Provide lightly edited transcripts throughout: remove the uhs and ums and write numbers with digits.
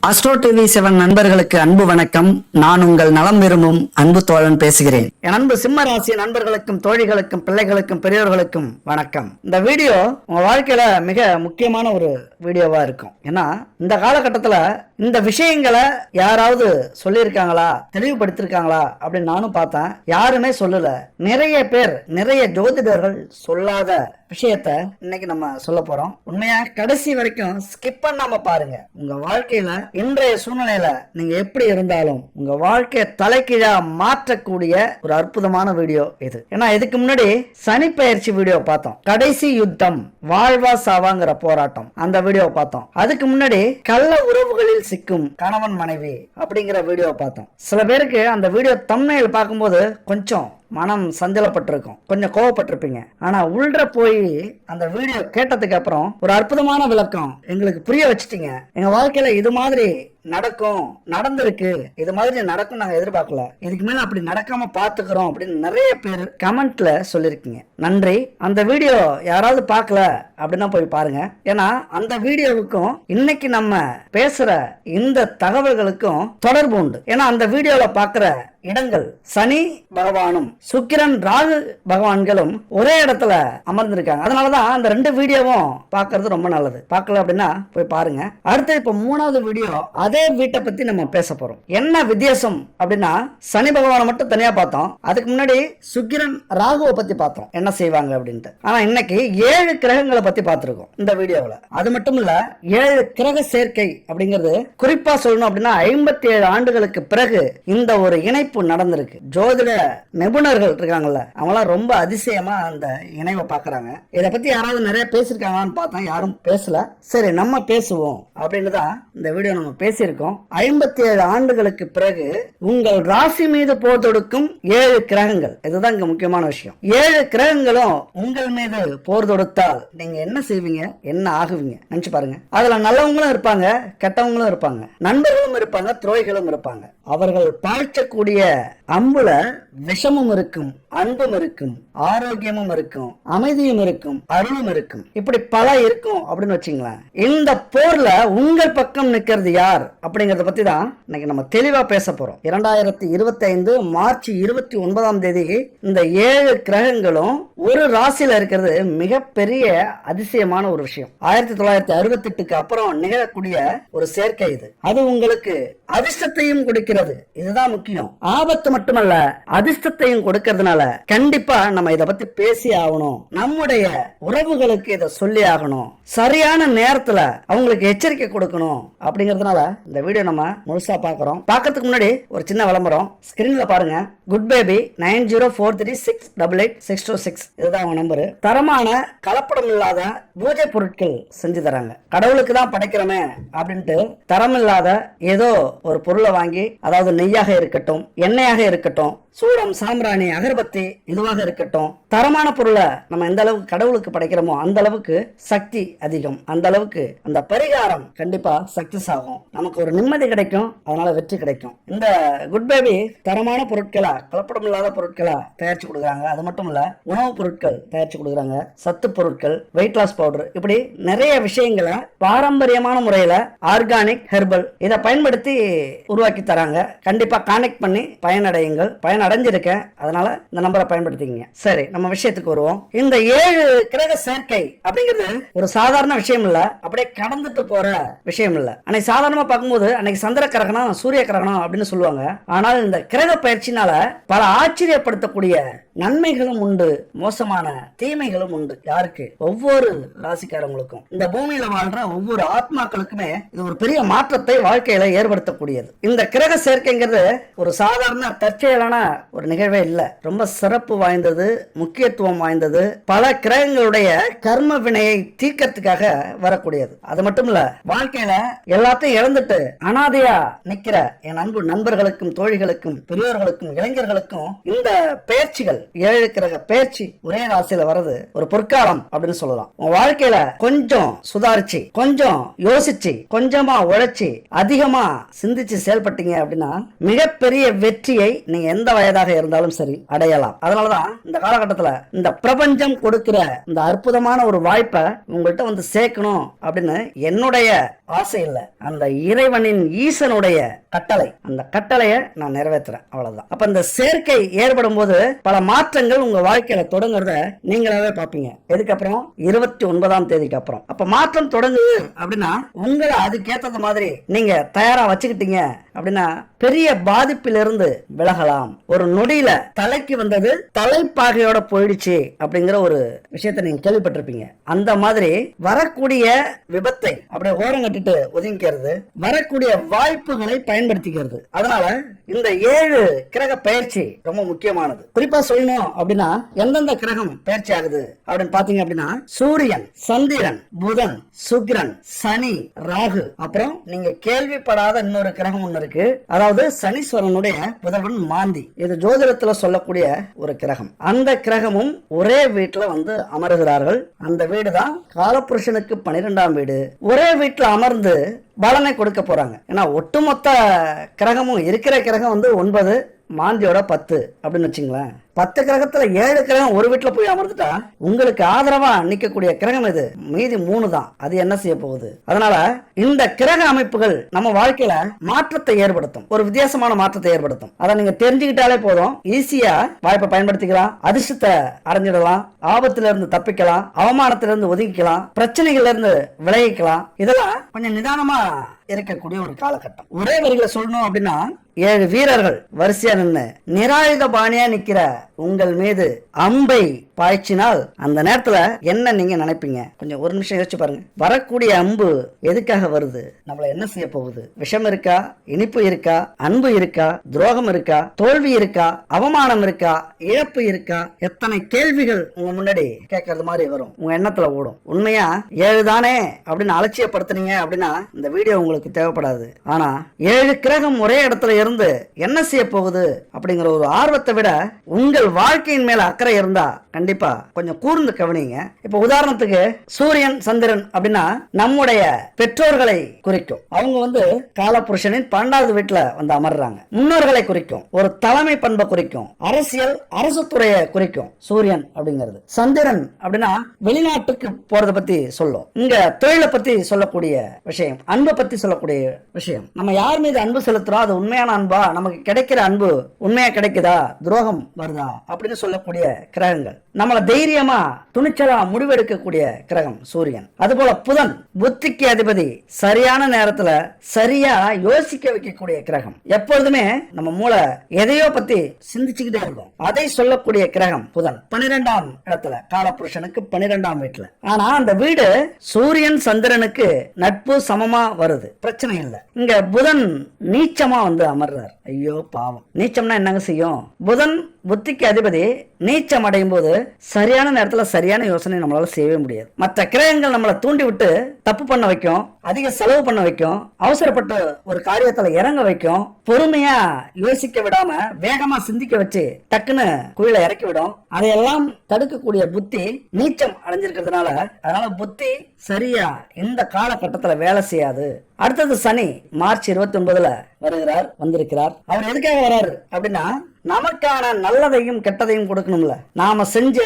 Astro TV 7 நண்பர்களுக்கு அன்பு வணக்கம். நான் உங்கள் நலம் விரும்பும் அன்பு தோழன் பேசுகிறேன். என் அன்பு சிம்ம ராசி நண்பர்களுக்கும் தோழிகளுக்கும் பிள்ளைகளுக்கும் பெரியோர்களுக்கும் வணக்கம். இந்த வீடியோ உங்க வாழ்க்கையில மிக முக்கியமான ஒரு வீடியோவா இருக்கும். ஏன்னா இந்த காலகட்டத்துல இந்த விஷயங்களை யாராவது சொல்லியிருக்காங்களா, தெளிவுபடுத்திருக்காங்களா அப்படின்னு நானும் பார்த்தேன். யாருமே சொல்லல. நிறைய பேர், நிறைய ஜோதிடர்கள் சொல்லாத விஷயத்த இன்னைக்கு நம்ம சொல்ல போறோம். உண்மையா கடைசி வரைக்கும் ஸ்கிப் பண்ணாம பாருங்க. உங்க வாழ்க்கையில இன்றைய சூழ்நிலையில நீங்க எப்படி இருந்தாலும் உங்க வாழ்க்கையை தலைகீழா மாற்றக்கூடிய ஒரு அற்புதமான வீடியோ இது. ஏன்னா இதுக்கு முன்னாடி சனி பெயர்ச்சி வீடியோ பார்த்தோம். கடைசி யுத்தம், வாழ்வா சாவாங்கிற போராட்டம், அந்த வீடியோ பார்த்தோம். அதுக்கு முன்னாடி கள்ள உறவுகளில் சிக்கும் கணவன் மனைவி அப்படிங்கிற வீடியோ பார்த்தோம். சில பேருக்கு அந்த வீடியோ தம்ப்நெயில் பார்க்கும்போது கொஞ்சம் மனம் சஞ்சலப்பட்டிருக்கும், கொஞ்சம் கோவப்பட்டிருப்பீங்க. ஆனா உள்ள போய் அந்த வீடியோ கேட்டதுக்கு அப்புறம் ஒரு அற்புதமான விளக்கம் எங்களுக்கு புரிய வச்சுட்டீங்க. எங்க வாழ்க்கையில இது மாதிரி நடக்கும், நடந்திருக்கு, இது மாதிரி நடக்கும் நாங்க எதிர்பார்க்கல, இதுக்கு மேல அப்படி நடக்காம பாத்துக்கிறோம் அப்படின்னு நிறைய பேர் கமெண்ட்ல சொல்லிருக்கீங்க. நன்றி. அந்த வீடியோ யாராவது பார்க்கல அப்படின்னா போய் பாருங்க. ஏன்னா அந்த வீடியோவுக்கும் இன்னைக்கு நம்ம பேசுற இந்த தகவல்களுக்கும் தொடர்பு உண்டு. ஏன்னா அந்த வீடியோல பாக்குற இடங்கள் சனி பகவானும் சுக்கிரன் ராகு பகவான்களும் ஒரே இடத்துல அமர்ந்திருக்காங்க. அதனாலதான் அந்த ரெண்டு வீடியோவும் பார்க்கிறது ரொம்ப நல்லது. பார்க்கல அப்படின்னா போய் பாருங்க. அடுத்து இப்ப மூணாவது வீடியோ அதே வீட்டை பத்தி நம்ம பேச போறோம். என்ன வித்தியாசம் அப்படின்னா சனி பகவானை மட்டும் தனியா பார்த்தோம். அதுக்கு முன்னாடி சுக்கிரன் ராகுவை பத்தி பார்த்தோம், என்ன செய்வாங்க அப்படின்ட்டு. ஆனா இன்னைக்கு 7 கிரகங்களை பத்தி பார்த்திருக்கோம் இந்த வீடியோவில். அது மட்டும் இல்ல 7 கிரக சேர்க்கை அப்படிங்கிறது குறிப்பா சொல்லணும் அப்படின்னா 57 ஆண்டுகளுக்கு பிறகு இந்த ஒரு இணைப்பு நடந்திருக்கு. ஜோதிட நிபுணர்கள் இருக்காங்கல்ல, அவங்களாம் ரொம்ப அதிசயமா அந்த இணைவை பாக்குறாங்க. இதை பத்தி யாராவது நிறைய பேசிருக்காங்கன்னு பார்த்தா யாரும் பேசல. சரி, நம்ம பேசுவோம் அப்படின்னு தான் இந்த வீடியோ நம்ம பேசியிருக்கோம். 57 ஆண்டுகளுக்கு பிறகு உங்கள் ராசி மீது போர் தொடுக்கும் 7 கிரகங்கள். இதுதான் இங்க முக்கியமான விஷயம். 7 கிரகங்களும் உங்கள் மீது போர் தொடுத்தால் நீங்க என்ன செய்வீங்க, என்ன ஆகுவீங்க நினைச்சு பாருங்க. அதுல நல்லவங்களும் இருப்பாங்க, கெட்டவங்களும் இருப்பாங்க, நண்பர்களும் இருப்பாங்க, துரோகிகளும் இருப்பாங்க. அவர்கள் பாய்ச்சக்கூடிய அம்புல விஷமும் இருக்கும், அன்பும் இருக்கும், ஆரோக்கியமும் இருக்கும், அமைதியும் இருக்கும், அருளும் இருக்கும், இப்படி பல இருக்கும் அப்படின்னு வச்சுங்களேன். இந்த போர்ல உங்கள் பக்கம் நிக்கிறது யார் அப்படிங்கறத பத்தி தான் இன்னைக்கு நம்ம தெளிவா பேச போறோம். 2025 மார்ச் 29ஆம் தேதி இந்த 7 கிரகங்களும் ஒரு ராசியில இருக்கிறது மிகப்பெரிய அதிசயமான ஒரு விஷயம். 1968க்கு அப்புறம் நிகழக்கூடிய ஒரு சேர்க்கை இது. அது உங்களுக்கு அதிர்ஷ்டத்தையும் கொடுக்கிறது. இதுதான் முக்கியம். ஆபத்து மட்டுமல்ல, அதிர்ஷ்டத்தையும் கொடுக்கிறதுனால கண்டிப்பா நம்ம இதை பத்தி பேசி ஆகணும். நம்முடைய உறவுகளுக்கு இதை சொல்லி ஆகணும். சரியான நேரத்துல அவங்களுக்கு எச்சரிக்கை கொடுக்கணும். அப்படிங்கறதுனால இந்த வீடியோ நம்ம முழுசா பாக்குறோம். பாக்கிறதுக்கு முன்னாடி ஒரு சின்ன விளம்பரம் ஸ்கிரீன்ல பாருங்க. குட் பேபி 9043688626 இதுதான் அவங்க நம்பர். தரமான கலப்படம் இல்லாத பூஜை பொருட்கள் செஞ்சு தராங்க. கடவுளுக்கு தான் படைக்கிறோமே அப்படின்ட்டு தரம் இல்லாத ஏதோ ஒரு பொருளை வாங்கி, அதாவது நெய்யாக இருக்கட்டும், எண்ணெயாக இருக்கட்டும், சூடம், சாம்பிராணி, அகர்பத்தி இதுவாக இருக்கட்டும், தரமான பொருளை நம்ம எந்த அளவுக்கு கடவுளுக்கு படைக்கிறோமோ அந்த அளவுக்கு சக்தி அதிகம், அந்த அளவுக்கு அந்த பரிகாரம் கண்டிப்பா சக்சஸ் ஆகும். நமக்கு ஒரு நிம்மதி கிடைக்கும், அதனால வெற்றி கிடைக்கும். இந்த குட் பேபி தரமான பொருட்களா, கலப்படம் இல்லாத பொருட்களா தயாரிச்சு கொடுக்குறாங்க. அது மட்டும் இல்ல, உணவுப் பொருட்கள் தயாரிச்சு கொடுக்குறாங்க, சத்து பொருட்கள், வெயிட் லாஸ் பவுடர், இப்படி நிறைய விஷயங்களை பாரம்பரியமான முறையில ஆர்கானிக் ஹெர்பல் இதை பயன்படுத்தி உருவாக்கி தராங்க. கண்டிப்பா கான்டெக்ட் பண்ணி பயனடையுங்கள். அடைஞ்சிருக்கேன், அதனால இந்த நம்பரை பயன்படுத்திக்கங்க. சரி, நம்ம விஷயத்துக்கு வருவோம். இந்த 7 கிரக சேர்க்கை அப்படிங்கிறது ஒரு சாதாரண விஷயம் இல்ல, அப்படியே கடந்துட்டு போற விஷயம் இல்ல. அன்னைக்கு சாதாரணமா பார்க்கும்போது அன்னைக்கு சந்திர கிரகணம், சூரிய கிரகணம் அப்படின்னு சொல்லுவாங்க. ஆனால் இந்த கிரக பயிற்சினால பல ஆச்சரியப்படுத்தக்கூடிய நன்மைகளும் உண்டு, மோசமான தீமைகளும் உண்டு. யாருக்கு? ஒவ்வொரு ராசிக்காரங்களுக்கும், இந்த பூமியில வாழ்ற ஒவ்வொரு ஆத்மாக்களுக்குமே இது ஒரு பெரிய மாற்றத்தை வாழ்க்கையில ஏற்படுத்தக்கூடியது. இந்த கிரக சேர்க்கைங்கிறது ஒரு சாதாரண தற்செயலான ஒரு நிகழ்வே இல்ல. ரொம்ப சிறப்பு வாய்ந்தது, முக்கியத்துவம் வாய்ந்தது, பல கிரகங்களுடைய கர்ம வினையை தீர்க்கறதுக்காக வரக்கூடியது. அது மட்டும் இல்ல, வாழ்க்கையில எல்லாத்தையும் இழந்துட்டு அனாதையா நிக்கிற என் அன்பு நண்பர்களுக்கும், தோழிகளுக்கும், பெரியோர்களுக்கும், இளைஞர்களுக்கும் இந்த பயிற்சிகள் ஏழு கிரக பேச்சு ஒரே ராசியில வர்றது ஒரு பொற்காலம் அப்படின்னு சொல்லலாம். உங்க வாழ்க்கையில கொஞ்சம் சுதாரிச்சு, கொஞ்சம் யோசிச்சு, கொஞ்சமா உழைச்சி, அதிகமா சிந்திச்சு செயல்பட்டீங்க அப்படின்னா மிகப்பெரிய வெற்றியை நீங்க எந்த வயதாக இருந்தாலும் சரி அடையலாம். அதனாலதான் இந்த காலகட்டத்துல இந்த பிரபஞ்சம் கொடுக்கிற இந்த அற்புதமான ஒரு வாய்ப்பை உங்கள்கிட்ட வந்து சேர்க்கணும் அப்படின்னு என்னுடைய ஆசை இல்ல, அந்த இறைவனின் ஈசனுடைய கட்டளை. அந்த கட்டளையை நான் நிறைவேற்றுறேன், அவ்வளவுதான். அப்ப இந்த சேர்க்கை ஏற்படும் போது பல மாற்றங்கள் உங்க வாழ்க்கையில தொடங்குறத நீங்களாவே பாப்பீங்க. எதுக்கப்புறம்? 29ஆம் தேதிக்கு அப்புறம். அப்ப மாற்றம் தொடங்குது அப்படின்னா உங்களை அதுக்கேற்றது மாதிரி நீங்க தயாரா வச்சுக்கிட்டீங்க அப்படின்னா பெரிய பாதிப்பிலிருந்து விலகலாம். ஒரு நொடியில தலைக்கு வந்தது தலைப்பாகையோட போயிடுச்சு அப்படிங்கிற ஒரு விஷயத்தை நீங்க கேள்விப்பட்டிருப்பீங்க. அந்த மாதிரி வரக்கூடிய விபத்தை அப்படியே ஓரம் கட்டிட்டு ஒதுங்கிக்கிறது, வரக்கூடிய வாய்ப்புகளை பயன்படுத்திக்கிறது. அதனால இந்த 7 கிரக பயிற்சி ரொம்ப முக்கியமானது. குறிப்பா சொல்லணும் அப்படின்னா எந்தெந்த கிரகம் பயிற்சி ஆகுது அப்படின்னு பாத்தீங்க அப்படின்னா சூரியன், சந்திரன், புதன், சுக்கிரன், சனி, ராகு, அப்புறம் நீங்க கேள்விப்படாத இன்னொரு கிரகம் ஒண்ணு இருக்கு. அதாவது சனீஸ்வரனுடைய புதல்வன் மாந்தி. இது ஜோதிடத்துல சொல்லக்கூடிய ஒரு கிரகம். அந்த கிரகமும் ஒரே வீட்டுல வந்து அமருகிறார்கள். அந்த வீடு தான் காலபுருஷனுக்கு 12ஆம் வீடு. ஒரே வீட்டுல அமர்ந்து பலனை கொடுக்க போறாங்க. ஏன்னா ஒட்டுமொத்த கிரகமும் இருக்கிற கிரகம் வந்து 9, மாந்தியோட 10 அப்படின்னு வச்சுங்களேன். 10 கிரகத்துல 7 கிரகம் ஒரு வீட்டுல போய் அமர்ந்துட்டா உங்களுக்கு ஆதரவா நிக்கக்கூடிய கிரகம் இது. மீதி 3 தான். அது என்ன செய்ய போகுது? அதனால இந்த கிரக அமைப்புகள் நம்ம வாழ்க்கையில மாற்றத்தை ஏற்படுத்தும், ஒரு வித்தியாசமான மாற்றத்தை ஏற்படுத்தும். அதை நீங்க தெரிஞ்சுக்கிட்டாலே போதும், ஈஸியா வாய்ப்பை பயன்படுத்திக்கலாம், அதிர்ஷ்டத்தை அடைஞ்சிடலாம், ஆபத்துல இருந்து தப்பிக்கலாம், அவமானத்திலிருந்து ஒதுக்கிக்கலாம், பிரச்சனைகள்ல இருந்து விலகிக்கலாம். இதெல்லாம் கொஞ்சம் நிதானமா இருக்கக்கூடிய ஒரு காலகட்டம். ஒரே வரிகளை சொல்லணும் அப்படின்னா 7 வீரர்கள் வரிசையா நின்று நிராயுத பாணியா நிக்கிற உங்கள் மீது அம்பை பாய்ச்சினால் அந்த நேரத்துல என்ன நீங்க நினைப்பீங்க? கொஞ்சம் ஒரு நிமிஷம் யோசிச்சு பாருங்க. வரக்கூடிய அம்பு எதுக்காக வருது? நம்மள என்ன செய்ய போகுது? விஷம் இருக்கா? இனிப்பு இருக்கா? அன்பு இருக்கா? துரோகம் இருக்கா? தோல்வி இருக்கா? அவமானம் இருக்கா? இழப்பு இருக்கா? எத்தனை கேள்விகள் உங்க முன்னாடி கேட்கறது மாதிரி வரும், உங்க எண்ணத்துல ஓடும். உண்மையா 7 தானே அப்படின்னு அலட்சியப்படுத்துனீங்க அப்படின்னா இந்த வீடியோ உங்களுக்கு தேவைப்படாது. ஆனா 7 கிரகம் ஒரே இடத்துல இருந்து என்ன செய்ய போகுது அப்படிங்கிற ஒரு ஆர்வத்தை விட உங்கள் வாழ்க்கையின் மேல அக்கறை இருந்தா கண்டிப்பா கொஞ்சம் கூர்ந்து கவனிங்க. இப்ப உதாரணத்துக்கு சூரியன், சந்திரன் அப்படின்னா நம்முடைய பெற்றோர்களை குறிக்கும். அவங்க வந்து காலபுருஷனின் 12வது வீட்டுல வந்து அமர்றாங்க. முன்னோர்களை குறிக்கும், ஒரு தலைமை பண்பை குறிக்கும், அரசியல் அரசு துறையை குறிக்கும் சூரியன் அப்படிங்கிறது. சந்திரன் அப்படின்னா வெளிநாட்டுக்கு போறதை பத்தி சொல்லும். இங்க தொழிலை பத்தி சொல்லக்கூடிய விஷயம், அன்பை பத்தி சொல்லக்கூடிய விஷயம். நம்ம யார் மீது அன்பு செலுத்துறோம், அது உண்மையான அன்பா, நமக்கு கிடைக்கிற அன்பு உண்மையா கிடைக்குதா, துரோகம் வருதா அப்படின்னு சொல்லக்கூடிய கிரகங்கள். நம்மள தைரியமா துணிச்சலா முடிவெடுக்கக்கூடிய கிரகம் சூரியன். அதுபோல புதன் புத்திக்கு அதிபதி, சரியான நேரத்துல சரியா யோசிக்க வைக்கக்கூடிய கிரகம். எப்பொழுதுமே நம்ம மூளை எதையோ பத்தி சிந்திச்சுக்கிட்டே இருக்கும், அதை சொல்லக்கூடிய கிரகம் புதன். 12ஆம் இடத்துல காலபுருஷனுக்கு 12ஆம் வீட்டுல. ஆனா அந்த வீடு சூரியன் சந்திரனுக்கு நட்பு சமமா வருது, பிரச்சனை இல்லை. இங்க புதன் நீச்சமா வந்து அமர்றார். ஐயோ பாவம். நீச்சம்னா என்னங்க செய்யும்? புதன் புத்திக்கு அதிபதி நீச்சம் அடையும் போது சரியான நேரத்துல சரியான யோசனை நம்மளால செய்யவே முடியாது. மற்ற கிரகங்கள் நம்மளை தூண்டி விட்டு தப்பு பண்ண வைக்கும், அதிக செலவு பண்ண வைக்கும், அவசரப்பட்ட ஒரு காரியத்துல இறங்க வைக்கும், பொறுமையா யோசிக்க விடாம வேகமா சிந்திக்க வச்சு டக்குன்னு குயில இறக்கி விடும். அதையெல்லாம் தடுக்கக்கூடிய புத்தி நீச்சம் அடைஞ்சிருக்கிறதுனால அதனால புத்தி சரியா இந்த காலகட்டத்துல வேலை செய்யாது. அடுத்தது சனி மார்ச் 29ல வருகிறார், வந்திருக்கிறார். அவர் எதுக்காக வராரு அப்படின்னா நமக்கான நல்லதையும் கெட்டதையும் கொடுக்கணும்ல. நாம செஞ்ச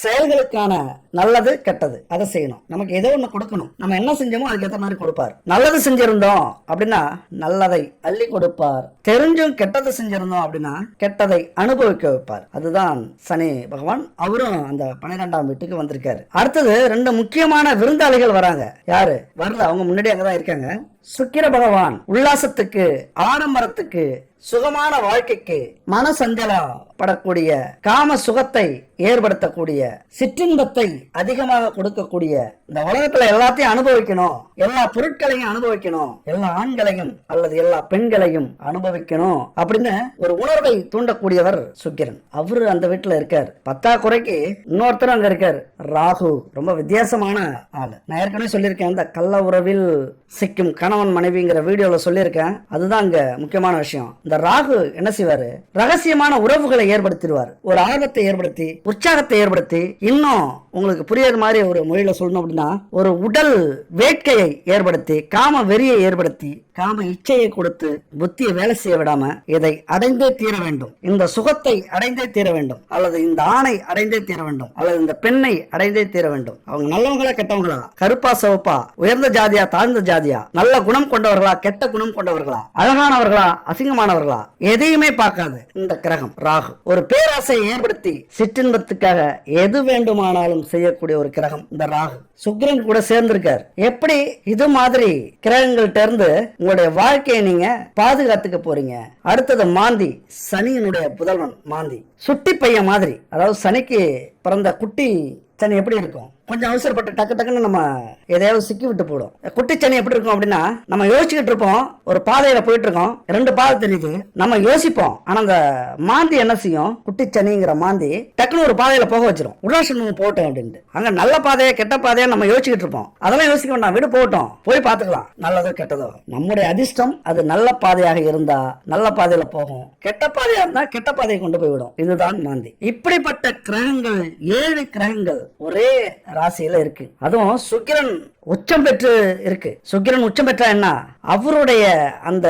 செயல்களுக்கான நல்லது கெட்டது அதை செய்யணும். நமக்கு ஏதோ ஒண்ணு கொடுக்கணும். நம்ம என்ன செஞ்சோமோ அதுக்கு ஏற்ற மாதிரி கொடுப்பார். நல்லது செஞ்சிருந்தோம் அப்படின்னா நல்லதை அள்ளி கொடுப்பார். தெரிஞ்சும் கெட்டது செஞ்சிருந்தோம் அப்படின்னா கெட்டதை அனுபவிக்க வைப்பார். அதுதான் சனி பகவான். அவரும் அந்த 12ஆம் வீட்டுக்கு வந்திருக்காரு. அடுத்தது 2 முக்கியமான விருந்தாளிகள் வராங்க. யாரு வரல, அவங்க முன்னாடி அங்கதான் இருக்காங்க. சுக்கிர பகவான் உல்லாசத்துக்கு, ஆடம்பரத்துக்கு, சுகமான வாழ்க்கைக்கு, மன சஞ்சலம் படக்கூடிய காம சுகத்தை ஏற்படுத்தக்கூடிய, சிற்றின்பத்தை அதிகமாக கொடுக்கக்கூடிய, இந்த உலகத்துல எல்லாத்தையும் அனுபவிக்கணும், எல்லா பொருட்களையும் அனுபவிக்கணும், எல்லா ஆண்களையும் அல்லது எல்லா பெண்களையும் அனுபவிக்கணும் அப்படின்னு ஒரு உணர்வை தூண்டக்கூடியவர் சுக்கிரன். அவரு அந்த வீட்டுல இருக்கார். பத்தாக்குறைக்கு இன்னொருத்தர் அங்க இருக்கார், ராகு. ரொம்ப வித்தியாசமான ஆளு. நான் ஏற்கனவே சொல்லியிருக்கேன், இந்த கள்ள உறவில் சிக்கும் கணவன் மனைவிங்கிற வீடியோல சொல்லியிருக்கேன். அதுதான் அங்க முக்கியமான விஷயம். இந்த ராகு என்ன செய்வாரு, ரகசியமான உறவுகளை ஏற்படுத்திடுவார். ஒரு ஆர்வத்தை ஏற்படுத்தி, உற்சாகத்தை ஏற்படுத்தி, இன்னும் உங்களுக்கு புரியாத மாதிரி ஒரு மொழியில சொல்லணும் அப்படின்னா, ஒரு உடல் வேட்கையை ஏற்படுத்தி, காம வெறியை ஏற்படுத்தி, காம இச்சையை கொடுத்து, புத்தியை வேலை செய்ய விடாம இதை அடைந்தே தீர வேண்டும், இந்த சுகத்தை அடைந்தே தீர வேண்டும், அல்லது இந்த ஆணை அடைந்தே தீர வேண்டும், அல்லது இந்த பெண்ணை அடைந்தே தீர வேண்டும். அவங்க நல்லவங்களா கெட்டவங்களா, கருப்பா சிவப்பா, உயர்ந்த ஜாதியா தாழ்ந்த ஜாதியா, நல்ல குணம் கொண்டவர்களா கெட்ட குணம் கொண்டவர்களா, அழகானவர்களா அசிங்கமானவர்களா, எதையுமே பார்க்காது இந்த கிரகம் ராகு. ஒரு பேராசையை ஏற்படுத்தி சிற்றின்பத்துக்காக எது வேண்டுமானாலும் செய்யக்கூடிய ஒரு கிரகம் இந்த ராகு. சுக்கிரன் கூட சேர்ந்திருக்கார். எப்படி இது மாதிரி கிரகங்கள்ட்ட இருந்து உங்களுடைய வாழ்க்கையை நீங்க பாதுகாத்துக்க போறீங்க? அடுத்தது மாந்தி, சனியினுடைய புதல்வன் மாந்தி. சுட்டி பையன் மாதிரி, அதாவது சனிக்கு பிறந்த குட்டி சனி எப்படி இருக்கும், கொஞ்சம் அவசரப்பட்டு டக்கு டக்குன்னு நம்ம எதையாவது சிக்கி விட்டு போடும். குட்டி சனி எப்படி இருக்கும் அப்படின்னா, நம்ம யோசிச்சுக்கிட்டு இருப்போம், ஒரு பாதையில போயிட்டு இருக்கோம், 2 பாதை தெரியுது, நம்ம யோசிப்போம். ஆனா அந்த மாந்தி என்ன செய்யும், குட்டி சனிங்கிற மாந்தி டக்குன்னு ஒரு பாதையில போக வச்சிரும். உடாசனம் போட்டோம் அப்படின்ட்டு. அங்க நல்ல பாதையா கெட்ட பாதையா நம்ம யோசிச்சுக்கிட்டு இருப்போம். அதெல்லாம் யோசிக்க வேண்டாம், வீடு போகட்டும், போய் பார்த்துக்கலாம், நல்லதோ கெட்டதோ. நம்முடைய அதிர்ஷ்டம் அது நல்ல பாதையாக இருந்தா நல்ல பாதையில போகும், கெட்ட பாதையா இருந்தா கெட்ட பாதையை கொண்டு போய் விடும். இதுதான் மாந்தி. இப்படிப்பட்ட கிரகங்கள் 7 கிரகங்கள் ஒரே ராசியில இருக்கு. அதுவும் சுக்கிரன் உச்சம் பெற்று இருக்கு. சுக்கிரன் உச்சம் பெற்றா என்ன, அவருடைய அந்த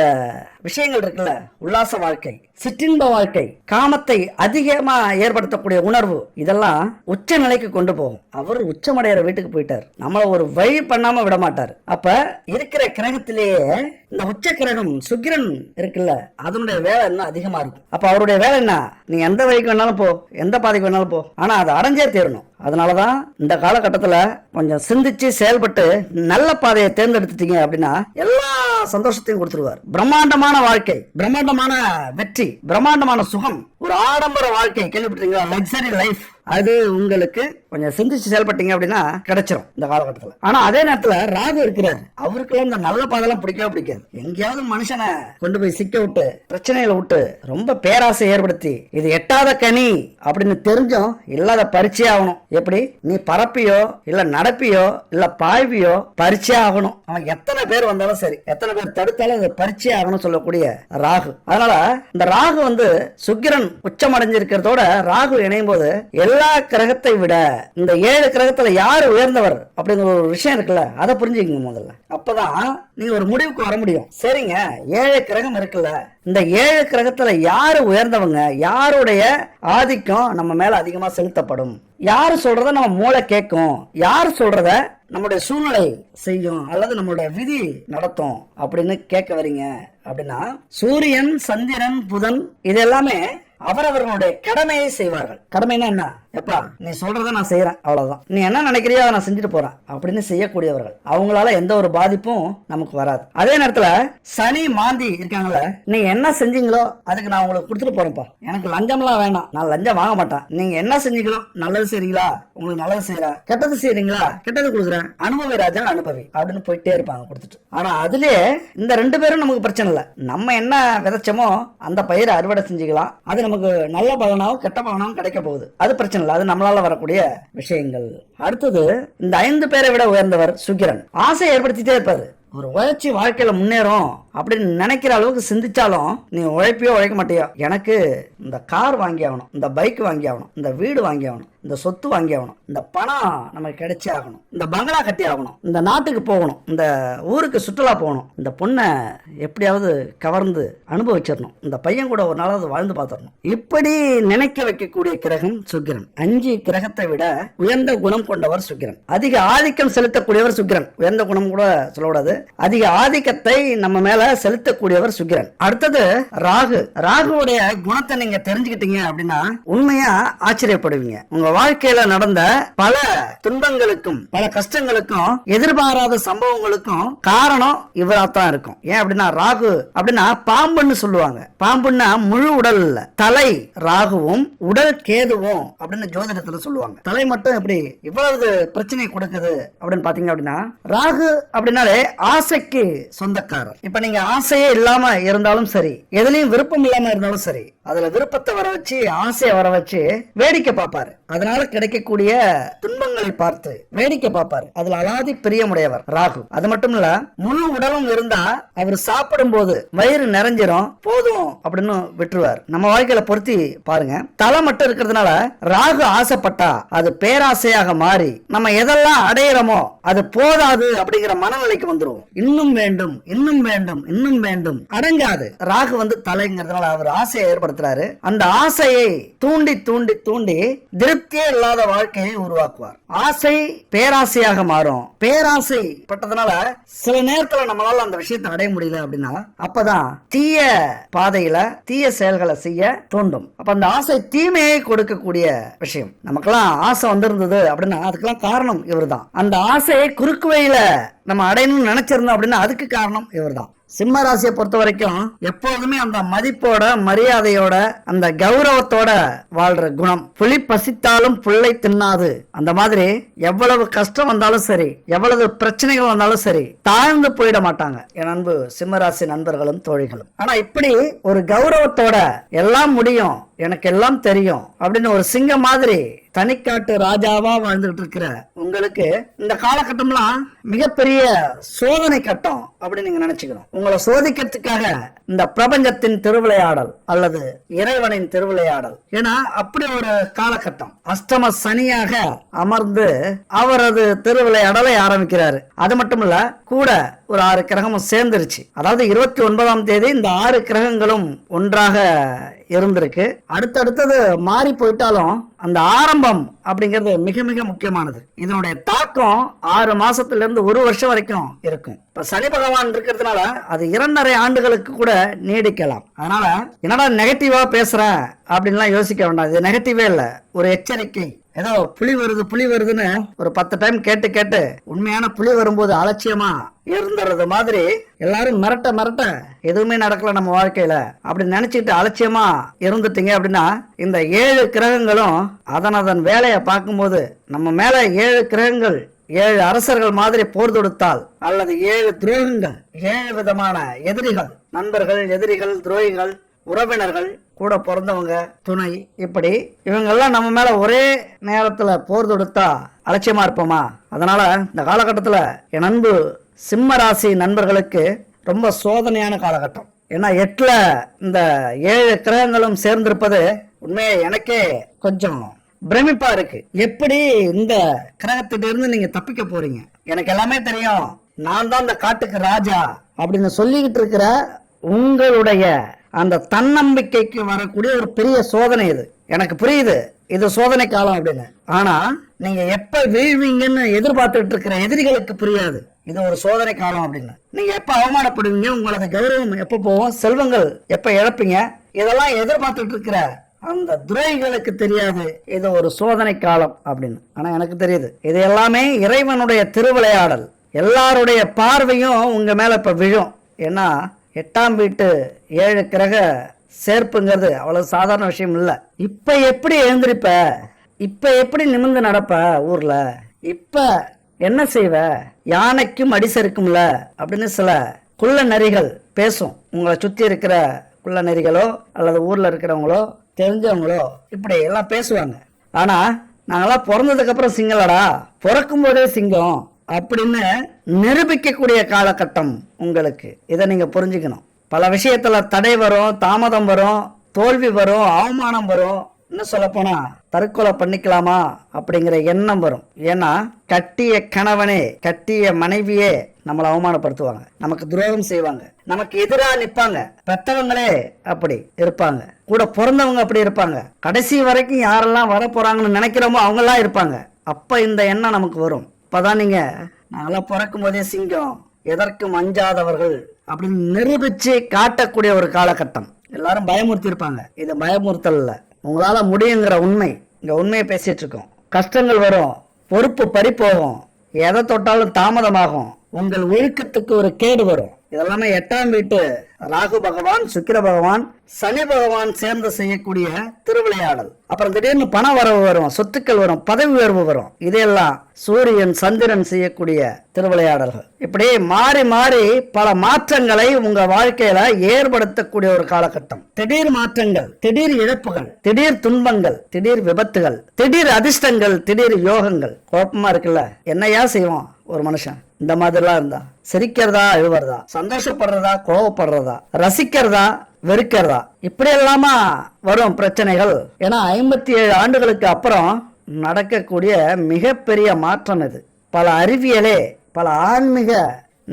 விஷயங்கள் இருக்குல்ல, உல்லாச வாழ்க்கை, சிற்றின்ப வாழ்க்கை, காமத்தை அதிகமா ஏற்படுத்தக்கூடிய உணர்வு, இதெல்லாம் உச்ச நிலைக்கு கொண்டு போகும். அவர் உச்சமடைகிற வீட்டுக்கு போயிட்டார், நம்மள ஒரு வழி பண்ணாம விட மாட்டார். அப்ப இருக்கிற கிரகத்திலேயே இந்த உச்ச கிரகம் சுக்கிரன் இருக்குல்ல, அதனுடைய வேலை இன்னும் அதிகமா இருக்கும். அப்ப அவருடைய வேலை என்ன, நீ எந்த வழிக்கு வேணாலும் போ, எந்த பாதைக்கு வேணாலும் போ, ஆனா அதை அடைஞ்சே தீரணும். அதனாலதான் இந்த காலகட்டத்துல கொஞ்சம் சிந்திச்சு செயல்பட்டு நல்ல பாதையை தேர்ந்தெடுத்துட்டீங்க அப்படின்னா எல்லா சந்தோஷத்தையும் கொடுத்துருவார். பிரம்மாண்டமான வாழ்க்கை, பிரம்மாண்டமான வெற்றி, பிரம்மாண்டமான சுகம், ஒரு ஆடம்பர வாழ்க்கை, கேள்விப்பட்டீங்களா, லக்ஸரி லைஃப், அது உங்களுக்கு கொஞ்சம் சிந்திச்சு செயல்பட்டீங்க அப்படின்னா கிடைச்சிரும் இந்த காலகட்டத்தில். ஆனா அதே நேரத்துல ராகு இருக்கிறாரு, அவருக்கெல்லாம் இந்த நல்ல பாதெல்லாம் பிடிக்கவே பிடிக்காது. எங்கேயாவது மனுஷனை கொண்டு போய் சிக்க விட்டு, பிரச்சனையில விட்டு, ரொம்ப பேராசை ஏற்படுத்தி, இது எட்டாத கனி அப்படின்னு தெரிஞ்சும் இல்லாத பரிச்சை ஆகணும். எப்படி, நீ பரப்பியோ இல்ல நடப்பியோ இல்ல பாய்வியோ பரிச்சை ஆகணும். அவன் எத்தனை பேர் வந்தாலும் சரி, எத்தனை பேர் தடுத்தாலும் அது பரிச்சை ஆகணும் சொல்லக்கூடிய ராகு. அதனால இந்த ராகு வந்து சுக்கிரன் உச்சம் அடைஞ்சிருக்கிறதோட ராகு இணையும் போது எல்லா கிரகத்தை விட இந்த 7 கிரகத்துல யாரு உயர்ந்தவர் அப்படிங்கிற ஒரு விஷயம் இருக்குல்ல, அதை புரிஞ்சுக்கங்க முதல்ல. அப்பதான் நீங்க ஒரு முடிவுக்கு வர முடியும். சரிங்க, 7 கிரகம் இருக்குல்ல, இந்த 7 கிரகத்துல யாரு உயர்ந்தவங்க, யாருடைய ஆதிக்கம் நம்ம மேல அதிகமா செலுத்தப்படும், யாரு சொல்றத நம்ம மூளை கேட்கும், யாரு சொல்றத நம்முடைய சூழ்நிலை செய்யும், அல்லது நம்மளுடைய விதி நடத்தும் அப்படின்னு கேட்க வரீங்க அப்படின்னா, சூரியன், சந்திரன், புதன் இது எல்லாமே அவரவர்களுடைய கடமையை செய்வார்கள். கடமைன்னா என்ன, எப்பா நீ சொல்றத நான் செய்யறேன், அவ்வளவுதான், நீ என்ன நினைக்கிறியோ அதை நான் செஞ்சுட்டு போறேன் அப்படின்னு செய்யக்கூடியவர்கள். அவங்களால எந்த ஒரு பாதிப்பும் நமக்கு வராது. அதே நேரத்துல சனி மாந்தி இருக்காங்களே, நீங்க என்ன செஞ்சீங்களோ அதுக்கு நான் உங்களுக்கு கொடுத்துட்டு போறேன்ப்பா, எனக்கு லஞ்சம்லாம் வேணாம், நான் லஞ்சம் வாங்க மாட்டேன், நீங்க என்ன செஞ்சீங்களோ நல்லது செய்றீங்களா, உங்களுக்கு நல்லது செய்யறேன், கெட்டது செய்யறீங்களா கெட்டது கொடுக்குறேன், அனுபவி ராஜா அனுபவி அப்படின்னு போயிட்டே இருப்பாங்க கொடுத்துட்டு. ஆனா அதுலயே இந்த 2 பேரும் நமக்கு பிரச்சனை இல்லை. நம்ம என்ன விதைச்சோமோ அந்த பயிரை அறுவடை செஞ்சுக்கலாம், அது நமக்கு நல்ல பலனாவும் கெட்ட பலனாவும் கிடைக்க போகுது, அது பிரச்சனை இல்லை, அது நம்மளால வரக்கூடிய விஷயங்கள். அடுத்தது இந்த 5 பேரை விட உயர்ந்தவர் சுக்கிரன். ஆசை ஏற்படுத்திட்டே இருப்பாரு, ஒரு உழைச்சி வாழ்க்கையில முன்னேறும் அப்படின்னு நினைக்கிற அளவுக்கு சிந்திச்சாலும் நீ உழைப்பியோ உழைக்க மாட்டியோ, எனக்கு இந்த கார் வாங்கி ஆகணும், இந்த பைக் வாங்கி ஆகணும், இந்த வீடு வாங்கி ஆகணும், இந்த சொத்து வாங்கி ஆகணும், இந்த பணம் நமக்கு கிடைச்சே ஆகணும், இந்த பங்களா கட்டி ஆகணும், இந்த நாட்டுக்கு போகணும், இந்த ஊருக்கு சுற்றுலா போகணும், இந்த பொண்ணை எப்படியாவது கவர்ந்து அனுபவிச்சிடணும், இந்த பையன் கூட ஒரு நாளாவது வாழ்ந்து பார்த்துடணும், இப்படி நினைக்க வைக்கக்கூடிய கிரகம் சுக்கிரன். 5 கிரகத்தை விட உயர்ந்த குணம் கொண்டவர் சுக்கிரன். அதிக ஆதிக்கம் செலுத்தக்கூடியவர் சுக்கிரன். உயர்ந்த குணம் கூட சொல்லக்கூடாது, அதிக ஆதிக்கத்தை நம்ம மேல செலுத்தக்கூடியவர் சுக்கிரன். அடுத்தது ராகு. ராகுவுடைய குணத்தை நீங்க தெரிஞ்சுக்கிட்டீங்க அப்படின்னா உண்மையா ஆச்சரியப்படுவீங்க. உங்க வாழ்க்கையில நடந்த பல துன்பங்களுக்கும் பல கஷ்டங்களுக்கும் எதிர்பாராத சம்பவங்களுக்கும் காரணம் இவராத்தான் இருக்கும். ஏன் அப்படின்னா ராகு அப்படின்னா பாம்புன்னு சொல்லுவாங்க. பாம்புன்னா முழு உடல் இல்ல, தலை ராகுவும் உடல் கேதுவும் அப்படின்னு ஜோதிடத்துல சொல்லுவாங்க. தலை மட்டும் எப்படி இவ்வளவு பிரச்சனை கொடுக்குது அப்படின்னு பாத்தீங்க அப்படின்னா ராகு அப்படின்னாலே ஆசைக்கு சொந்தக்காரர். இப்ப நீங்க ஆசையே இல்லாம இருந்தாலும் சரி, எதுலயும் விருப்பம் இல்லாம இருந்தாலும் சரி, அதுல விருப்பத்தை வர வச்சு ஆசையை வர வச்சு வேடிக்கை பார்ப்பாரு. அதனால கிடைக்கக்கூடிய துன்பங்களை பார்த்து வேடிக்கை பார்ப்பாரு. அதுல அலாதி பிரியமுடையவர் ராகு. அது மட்டும் இல்ல, முழு உடலும் இருந்தா அவர் சாப்பிடும் போது வயிறு நிறைஞ்சிரும் போதும் அப்படின்னு விட்டுருவார். நம்ம வாழ்க்கையில பொருத்தி பாருங்க. தலை மட்டும் இருக்கிறதுனால ராகு ஆசைப்பட்டா அது பேராசையாக மாறி நம்ம எதெல்லாம் அடையிறோமோ அது போதாது அப்படிங்கிற மனநிலைக்கு வந்துரும். இன்னும் வேண்டும், இன்னும் வேண்டும், இன்னும் வேண்டும், அடங்காது. ராகு தலைங்கிறதுனால அவர் ஆசையை ஏற்படுத்துறாரு. அந்த ஆசையை தூண்டி தூண்டி தூண்டி திருப்தியே இல்லாத வாழ்க்கையை உருவாக்குவார். ஆசை பேராசையாக மாறும். பேராசை பட்டதுனால சில நேரத்துல நம்மளால அந்த விஷயத்தை அடைய முடியல அப்படின்னா அப்பதான் தீய பாதையில தீய செயல்களை செய்ய தூண்டும். அப்ப அந்த ஆசை தீமையை கொடுக்கக்கூடிய விஷயம். நமக்கெல்லாம் ஆசை வந்திருந்தது அப்படின்னா அதுக்கெல்லாம் காரணம் இவர்தான். அந்த ஆசையை குறுக்கு வழியில நம்ம அடையணும்னு நினைச்சிருந்தோம் அப்படின்னா அதுக்கு காரணம் இவர்தான். சிம்ம ராசியை பொறுத்த வரைக்கும் எப்போதுமே அந்த மதிப்போட மரியாதையோட அந்த கௌரவத்தோட வாழ்ற குணம். புலி பசித்தாலும் புல்லை தின்னாது. அந்த மாதிரி எவ்வளவு கஷ்டம் வந்தாலும் சரி, எவ்வளவு பிரச்சனைகள் வந்தாலும் சரி, தாழ்ந்து போயிட மாட்டாங்க என் அன்பு சிம்மராசி நண்பர்களும் தோழிகளும். ஆனா இப்படி ஒரு கௌரவத்தோட எல்லாம் முடியும், எனக்கு எல்லாம் தெரியும் அப்படின்னு ஒரு சிங்கம் மாதிரி தனிக்காட்டு ராஜாவா வாழ்ந்துட்டு இருக்கிற உங்களுக்கு இந்த காலகட்டம்லாம் மிகப்பெரிய சோதனை கட்டம் அப்படின்னு நீங்க நினைச்சுக்கணும். உங்களை சோதிக்கிறதுக்காக இந்த பிரபஞ்சத்தின் திருவிளையாடல் அல்லது இறைவனின் திருவிளையாடல். ஏன்னா அப்படி ஒரு காலகட்டம். அஷ்டம சனியாக அமர்ந்து அவரது திருவிளையாடலை ஆரம்பிக்கிறாரு. அது மட்டும் இல்ல, கூட ஒரு 6 கிரகமும் சேர்ந்துருச்சு. அதாவது 29ஆம் தேதி இந்த 6 கிரகங்களும் ஒன்றாக இருந்திருக்கு. அடுத்தடுத்தது மாறி போயிட்டாலும் அந்த ஆரம்பம் அப்படிங்கிறது மிக மிக முக்கியமானது. இதனுடைய தாக்கம் 6 மாசத்துல இருந்து 1 வருஷம் வரைக்கும் இருக்கும். இப்ப சனி பகவான் இருக்கிறதுனால அது 2.5 ஆண்டுகளுக்கு கூட நீடிக்கலாம். அதனால என்னடா நெகட்டிவா பேசுறேன் அப்படின்லாம் யோசிக்க வேண்டாம். இது நெகட்டிவே இல்ல, ஒரு எச்சரிக்கை. ஏதோ புலி வருது புலி வருதுன்னு ஒரு 10 டைம் கேட்டு கேட்டு உண்மையான புலி வரும்போது அலட்சியமா இருந்துறது மாதிரி எல்லாரும் மிரட்ட மிரட்ட எதுவுமே நடக்கல நம்ம வாழ்க்கையில அப்படி நினைச்சிட்டு அலட்சியமா இருந்துட்டீங்க அப்படின்னா இந்த 7 கிரகங்களும் அதன் வேலையை பார்க்கும்போது நம்ம மேல 7 கிரகங்கள் 7 அரசர்கள் மாதிரி போர் தொடுத்தால் அல்லது 7 துரோகங்கள், 7 விதமான எதிரிகள், நண்பர்கள், எதிரிகள், துரோகிகள், உறவினர்கள், கூட பிறந்தவங்க, துணை, இப்படி இவங்கெல்லாம் நம்ம மேல ஒரே நேரத்துல போர் தொடுத்தா அலட்சியமா இருப்போமா? அதனால இந்த காலகட்டத்துல என் அன்பு சிம்ம ராசி நண்பர்களுக்கு ரொம்ப சோதனையான காலகட்டம். ஏன்னா 8ல இந்த 7 கிரகங்களும் சேர்ந்திருப்பது உண்மையே எனக்கே கொஞ்சம் பிரமிப்பா இருக்கு. எப்படி இந்த கிரகத்திட்ட இருந்து நீங்க தப்பிக்க போறீங்க? எனக்கு எல்லாமே தெரியும், நான் தான் இந்த காட்டுக்கு ராஜா அப்படின்னு சொல்லிக்கிட்டு இருக்கிற உங்களுடைய அந்த தன்னம்பிக்கைக்கு வரக்கூடிய ஒரு பெரிய சோதனை இது. எனக்கு புரியுது இது சோதனை காலம் அப்படின்னு. ஆனா நீங்க எப்ப வீழ்வீங்கன்னு எதிர்பார்த்துட்டு இருக்கிற எதிரிகளுக்கு புரியாது இது ஒரு சோதனை காலம் அப்படின்னு. நீங்க எப்ப அவமானப்படுவீங்க, உங்களது கௌரவம் எப்ப போவோம், செல்வங்கள் எப்ப இழப்பீங்க, இதெல்லாம் எதிர்பார்த்துட்டு இருக்கிற அந்த துரோகிகளுக்கு தெரியாது இது ஒரு சோதனை காலம் அப்படின்னு. ஆனா எனக்கு தெரியுது இது எல்லாமே இறைவனுடைய திருவிளையாடல். எல்லாருடைய பார்வையும் உங்க மேல இப்ப விழும். ஏன்னா 8ஆம் வீட்டு 7 கிரக சேர்ப்புங்கிறது அவ்வளவு சாதாரண விஷயம் இல்ல. இப்ப எப்படி எழுந்திருப்ப, இப்ப எப்படி நிமிர்ந்து நடப்ப, ஊர்ல இப்ப என்ன செய்வ, யானைக்கும் அடிசருக்கும்ல அப்படின்னு சில குள்ள நரிகள் பேசும். உங்களை சுத்தி இருக்கிற குள்ள நரிகளோ அல்லது ஊர்ல இருக்கிறவங்களோ தெரிஞ்சவங்களோ இப்படி எல்லாம் பேசுவாங்க. ஆனா நாங்கெல்லாம் பிறந்ததுக்கு அப்புறம் சிங்களடா, பிறக்கும் போதே சிங்கம் அப்படின்னு நிரூபிக்கக்கூடிய காலகட்டம் உங்களுக்கு. இதை நீங்க புரிஞ்சுக்கணும். பல விஷயத்துல தடை வரும், தாமதம் வரும், தோல்வி வரும், அவமானம் வரும், இன்னும் சொல்ல போனா தற்கொலை பண்ணிக்கலாமா அப்படிங்கிற எண்ணம் வரும். ஏன்னா கட்டிய கணவனே கட்டிய மனைவியே நம்மளை அவமானப்படுத்துவாங்க, நமக்கு துரோகம் செய்வாங்க, நமக்கு எதிராக நிற்பாங்க. பெத்தவங்களே அப்படி இருப்பாங்க, கூட பிறந்தவங்க அப்படி இருப்பாங்க, கடைசி வரைக்கும் யாரெல்லாம் வர போறாங்கன்னு நினைக்கிறோமோ அவங்கெல்லாம் இருப்பாங்க. அப்ப இந்த எண்ணம் நமக்கு வரும். இப்பதான் நீங்க நாங்களாம் பிறக்கும் போதே சிங்கம், எதற்கும் அஞ்சாதவர்கள் அப்படின்னு நிரூபிச்சு காட்டக்கூடிய ஒரு காலகட்டம். எல்லாரும் பயமுறுத்தி இருப்பாங்க. இது பயமுறுத்தல் இல்ல, உங்களால முடியுங்கிற உண்மை. இங்க உண்மையை பேசிட்டு இருக்கோம். கஷ்டங்கள் வரும், பொறுப்பு பறி போகும், எதை தொட்டாலும் தாமதமாகும், உங்கள் ஒழுக்கத்துக்கு ஒரு கேடு வரும். இதெல்லாமே 8ஆம் வீட்டு ராகு பகவான், சுக்கிர பகவான், சனி பகவான் சேர்ந்து செய்யக்கூடிய திருவிளையாடல். அப்புறம் திடீர்னு பண வரவு வரும், சொத்துக்கள் வரும், பதவி உயர்வு வரும். இதெல்லாம் சூரியன் சந்திரன் செய்யக்கூடிய திருவிளையாடல்கள். இப்படி மாறி மாறி பல மாற்றங்களை உங்க வாழ்க்கையில ஏற்படுத்தக்கூடிய ஒரு காலகட்டம். திடீர் மாற்றங்கள், திடீர் இழப்புகள், திடீர் துன்பங்கள், திடீர் விபத்துகள், திடீர் அதிர்ஷ்டங்கள், திடீர் யோகங்கள். குழப்பமா இருக்குல்ல? என்னையா செய்வோம் ஒரு மனுஷன் இந்த மாதிரிலாம் இருந்தா? சிரிக்கிறதா, அழுவறதா, சந்தோஷப்படுறதா, கோவப்படுறதா, ரசிக்கிறதா, வெறுக்கிறதா, இப்படி எல்லாமா வரும் பிரச்சனைகள். ஏன்னா 57 ஆண்டுகளுக்கு அப்புறம் நடக்கக்கூடிய மிகப்பெரிய மாற்றம் இது. பல அறிவியலே, பல ஆன்மீக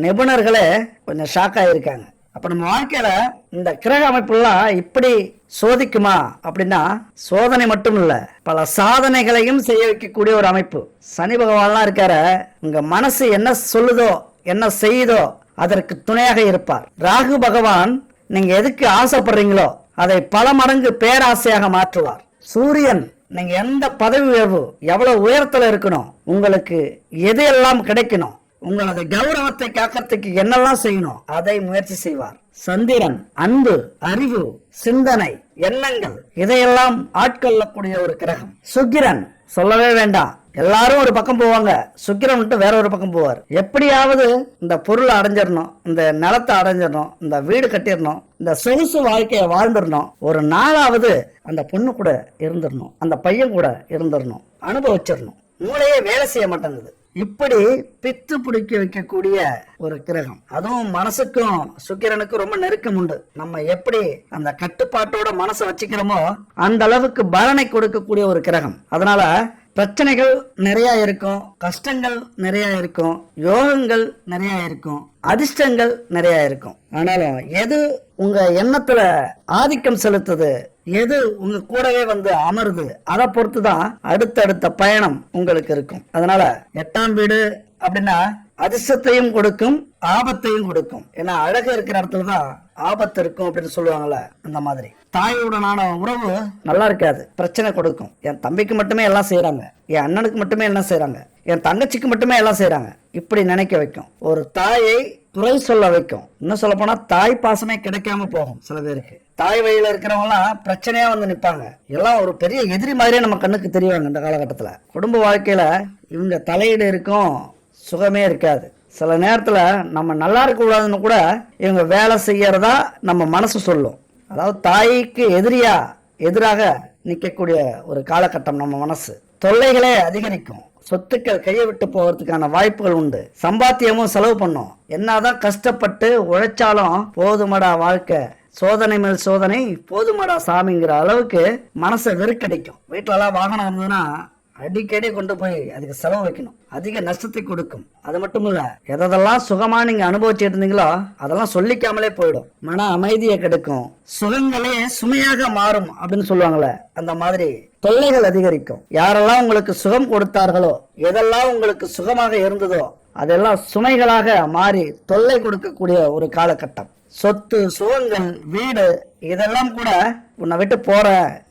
நிபுணர்களே கொஞ்சம் ஷாக் ஆயிருக்காங்க. அப்ப நம்ம வாழ்க்கையில இந்த கிரக அமைப்புலாம் இப்படி சோதிக்குமா அப்படின்னா, சோதனை மட்டும் இல்ல, பல சாதனைகளையும் செய்ய வைக்கக்கூடிய ஒரு அமைப்பு. சனி பகவான்லாம் இருக்காரு, உங்க மனசு என்ன சொல்லுதோ என்ன செய்யுதோ அதற்கு துணையாக இருப்பார். ராகு பகவான் நீங்க எதுக்கு ஆசைப்படுறீங்களோ அதை பல மடங்கு பேராசையாக மாற்றுவார். சூரியன் நீங்க எந்த பதவி உயர்வு, எவ்வளவு உயரத்துல இருக்கணும், உங்களுக்கு எது எல்லாம் கிடைக்கணும், உங்களது கௌரவத்தை காக்கிறதுக்கு என்னெல்லாம் செய்யணும் அதை முயற்சி செய்வார். சந்திரன் அன்பு, அறிவு, சிந்தனை, எண்ணங்கள், இதையெல்லாம் ஆட்கொள்ளக்கூடிய ஒரு கிரகம். சுக்கிரன் சொல்லவே வேண்டாம், எல்லாரும் ஒரு பக்கம் போவாங்க, சுக்கிரன் விட்டு வேற ஒரு பக்கம் போவார். எப்படியாவது இந்த பொருளை அடைஞ்சிடணும், இந்த நிலத்தை அடைஞ்சிடணும், இந்த வீடு கட்டிடணும், இந்த சொகுசு வாழ்க்கையை வாழ்ந்துடணும், ஒரு நாளாவது அந்த பொண்ணு கூட இருந்துடணும், அந்த பையன் கூட இருந்துடணும், அனுபவிச்சிடணும். மூளையே வேலை செய்ய மாட்டேங்குது. இப்படி பித்து பிடிக்க வைக்கக்கூடிய ஒரு கிரகம். அதுவும் மனசுக்கும் சுக்கிரனுக்கும் ரொம்ப நெருக்கம் உண்டு. நம்ம எப்படி அந்த கட்டுப்பாட்டோட மனசை வச்சுக்கிறோமோ அந்த அளவுக்கு பலனை கொடுக்கக்கூடிய ஒரு கிரகம். அதனால பிரச்சனைகள் நிறைய இருக்கும், கஷ்டங்கள் நிறைய இருக்கும், யோகங்கள் நிறைய இருக்கும், அதிர்ஷ்டங்கள் நிறைய இருக்கும். ஆனாலும் எது உங்க எண்ணத்துல ஆதிக்கம் செலுத்துது, எது உங்க கூடவே வந்து அமருது, அதை பொறுத்துதான் அடுத்தடுத்த பயணம் உங்களுக்கு இருக்கும். அதனால 8ஆம் வீடு அப்படின்னா அதிர்ஷ்டத்தையும் கொடுக்கும், ஆபத்தையும் கொடுக்கும். ஏன்னா அழகு இருக்கிற இடத்துலதான் ஆபத்து இருக்கும் அப்படின்னு சொல்லுவாங்கல்ல, அந்த மாதிரி. தாயுடனான உறவு நல்லா இருக்காது, பிரச்சனை கொடுக்கும். என் தம்பிக்கு மட்டுமே எல்லாம் செய்யறாங்க, என் அண்ணனுக்கு மட்டுமே எல்லாம் செய்யறாங்க, என் தங்கச்சிக்கு மட்டுமே எல்லாம் செய்யறாங்க, இப்படி நினைக்க வைக்கும். ஒரு தாயை குறை சொல்ல வைக்கும். இன்னும் சொல்ல போனா தாய் பாசமே கிடைக்காம போகும் சில பேருக்கு. தாய் வழியில இருக்கிறவங்க எல்லாம் பிரச்சனையா வந்து நிப்பாங்க. எல்லாம் ஒரு பெரிய எதிரி மாதிரியே நம்ம கண்ணுக்கு தெரிவாங்க. இந்த காலகட்டத்துல குடும்ப வாழ்க்கையில இவங்க தலையீடு இருக்கும், சுகமே இருக்காது. சில நேரத்துல நம்ம நல்லா இருக்க கூடாதுன்னு கூட இவங்க வேலை செய்யறதா நம்ம மனசு சொல்லும். அதாவது தாய்க்கு எதிராக நிற்கக்கூடிய ஒரு காலகட்டம் நம்ம மனசு. தொல்லைகளே அதிகரிக்கும், சொத்துக்கள் கையை விட்டு போகிறதுக்கான வாய்ப்புகள் உண்டு. சம்பாத்தியமும் செலவு பண்ணும். என்னதான் கஷ்டப்பட்டு உழைச்சாலும் போதுமடா வாழ்க்கை, சோதனை மேல் சோதனை போதுமடா சாமிங்கிற அளவுக்கு மனசை வெறுக்கடிக்கும். வீட்டுல எல்லாம் வாகனம் இருந்ததுன்னா அடிக்கடி கொண்டு போய் அதுக்கு செலவு வைக்கணும், அதிக நஷ்டத்தை கொடுக்கும். அது மட்டும் இல்ல, எதெல்லாம் சுகமா நீங்க அனுபவிச்சுட்டு இருந்தீங்களோ அதெல்லாம் சொல்லிக்காமலே போயிடும், மன அமைதியை கெடுக்கும், சுகங்களே சுமையாக மாறும் அப்படின்னு சொல்லுவாங்கல்ல, அந்த மாதிரி தொல்லைகள் அதிகரிக்கும். யாரெல்லாம் உங்களுக்கு சுகம் கொடுத்தார்களோ, எதெல்லாம் உங்களுக்கு சுகமாக இருந்ததோ அதெல்லாம் சுமைகளாக மாறி தொல்லை கொடுக்கக்கூடிய ஒரு காலகட்டம். சொத்து, சுகங்கள், வீடு இதெல்லாம் கூட உன்னை விட்டு போற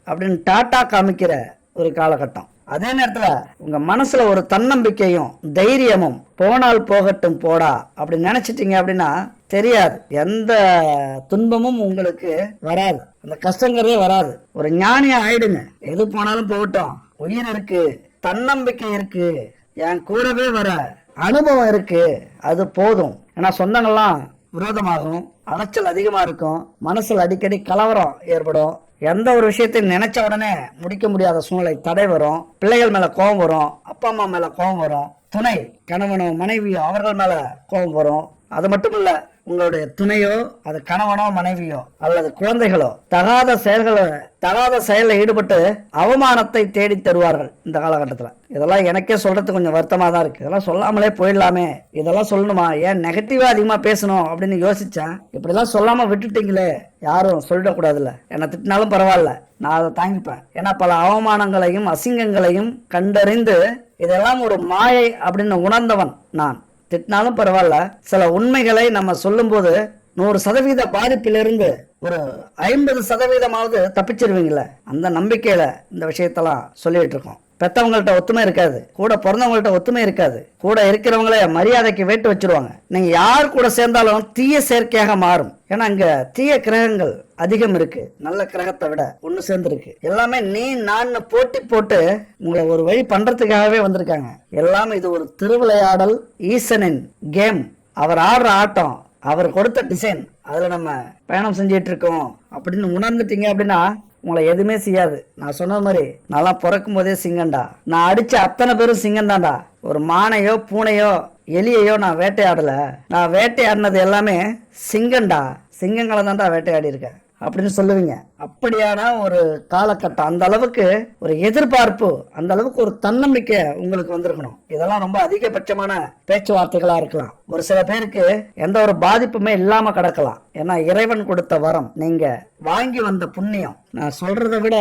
அப்படின்னு டாட்டா காமிக்கிற ஒரு காலகட்டம். அதே நேரத்துல உங்க மனசுல ஒரு தன்னம்பிக்கையும் தைரியமும், போனால் போகட்டும் போடா அப்படி நினைச்சிட்டீங்க அப்படின்னா தெரியாது, எந்த துன்பமும் உங்களுக்கு வராது, அந்த கஷ்டங்கிறதே வராது. ஒரு ஞானியா ஆயிடுங்க. எது போனாலும் போகட்டும், உயிர் இருக்கு, தன்னம்பிக்கை இருக்கு, என் கூடவே வர அனுபவம் இருக்கு, அது போதும். ஏன்னா சொந்தங்கள்லாம் விரோதமாகும், அலைச்சல் அதிகமா இருக்கும், மனசுல அடிக்கடி கலவரம் ஏற்படும், எந்த ஒரு விஷயத்தையும் நினைச்ச உடனே முடிக்க முடியாத சூழ்நிலை, தடை வரும், பிள்ளைகள் மேல கோபம் வரும், அப்பா அம்மா மேல கோபம் வரும், துணை கணவனோ மனைவியோ அவர்கள் மேல கோபம் வரும். அது மட்டும் இல்ல, உங்களுடைய துணையோ, அது கணவனோ மனைவியோ அல்லது குழந்தைகளோ தகாத செயலில் ஈடுபட்டு அவமானத்தை தேடி தருவார்கள் இந்த காலகட்டத்துல. இதெல்லாம் எனக்கே சொல்றது கொஞ்சம் வருத்தமா தான் இருக்கு. இதெல்லாம் சொல்லாமலே போயிடலாமே, இதெல்லாம் சொல்லணுமா, ஏன் நெகட்டிவா அதிகமா பேசணும் அப்படின்னு யோசிச்சேன். இப்படிலாம் சொல்லாம விட்டுட்டீங்களே, யாரும் சொல்லிடக்கூடாதுல்ல. என்னை திட்டினாலும் பரவாயில்ல, நான் அதை தாங்கிப்பேன். ஏன்னா பல அவமானங்களையும் அசிங்கங்களையும் கண்டறிந்து இதெல்லாம் ஒரு மாயை அப்படின்னு உணர்ந்தவன் நான். திட்டினாலும் பரவாயில்ல, சில உண்மைகளை நம்ம சொல்லும்போது 100% பாதிப்பிலிருந்து ஒரு 50% தப்பிச்சிருவீங்களே, அந்த நம்பிக்கையில இந்த விஷயத்தெல்லாம் சொல்லிட்டு இருக்கோம். பெத்தவங்கள்ட்ட ஒத்துமை இருக்காது, கூட பிறந்தவங்கள்ட்ட ஒத்துமை இருக்காது, கூட இருக்கிறவங்கள மரியாதைக்கு வேட்டு வச்சிருவாங்க. நீங்க யார் கூட சேர்ந்தாலும் தீய சேர்க்கையாக மாறும். ஏன்னா இங்க தீய கிரகங்கள் அதிகம் இருக்கு, நல்ல கிரகத்தை விட ஒண்ணு சேர்ந்து இருக்கு. எல்லாமே நீ நான் போட்டி போட்டு உங்களை ஒரு வழி பண்றதுக்காகவே வந்திருக்காங்க. எல்லாமே இது ஒரு திருவிளையாடல், ஈசனின் கேம். அவர் ஆடுற ஆட்டம், அவர் கொடுத்த டிசைன், அதுல நம்ம பயணம் செஞ்சிட்டு இருக்கோம் அப்படின்னு உணர்ந்துட்டீங்க அப்படின்னா உங்களை எதுவுமே செய்யாது. நான் சொன்ன மாதிரி நல்லா பிறக்கும் போதே சிங்கம்டா. நான் அடிச்ச அத்தனை பேரும் சிங்கம் தான்டா. ஒரு மானையோ பூனையோ எலியையோ நான் வேட்டையாடல. நான் வேட்டையாடினது எல்லாமே சிங்கம்டா. சிங்கங்களை தான்டா வேட்டையாடி இருக்கேன் அப்படின்னு சொல்லுவீங்க. அப்படியான ஒரு காலகட்டம், அந்த அளவுக்கு ஒரு எதிர்பார்ப்பு, அந்த அளவுக்கு ஒரு தன்னம்பிக்கை உங்களுக்கு வந்திருக்கணும். இதெல்லாம் ரொம்ப அதிகபட்சமான பேச்சுவார்த்தைகளா இருக்கலாம். ஒரு சில பேருக்கு எந்த ஒரு பாதிப்புமே இல்லாம கிடக்கலாம். ஏன்னா இறைவன் கொடுத்த வரம், நீங்க வாங்கி வந்த புண்ணியம். நான் சொல்றதை விட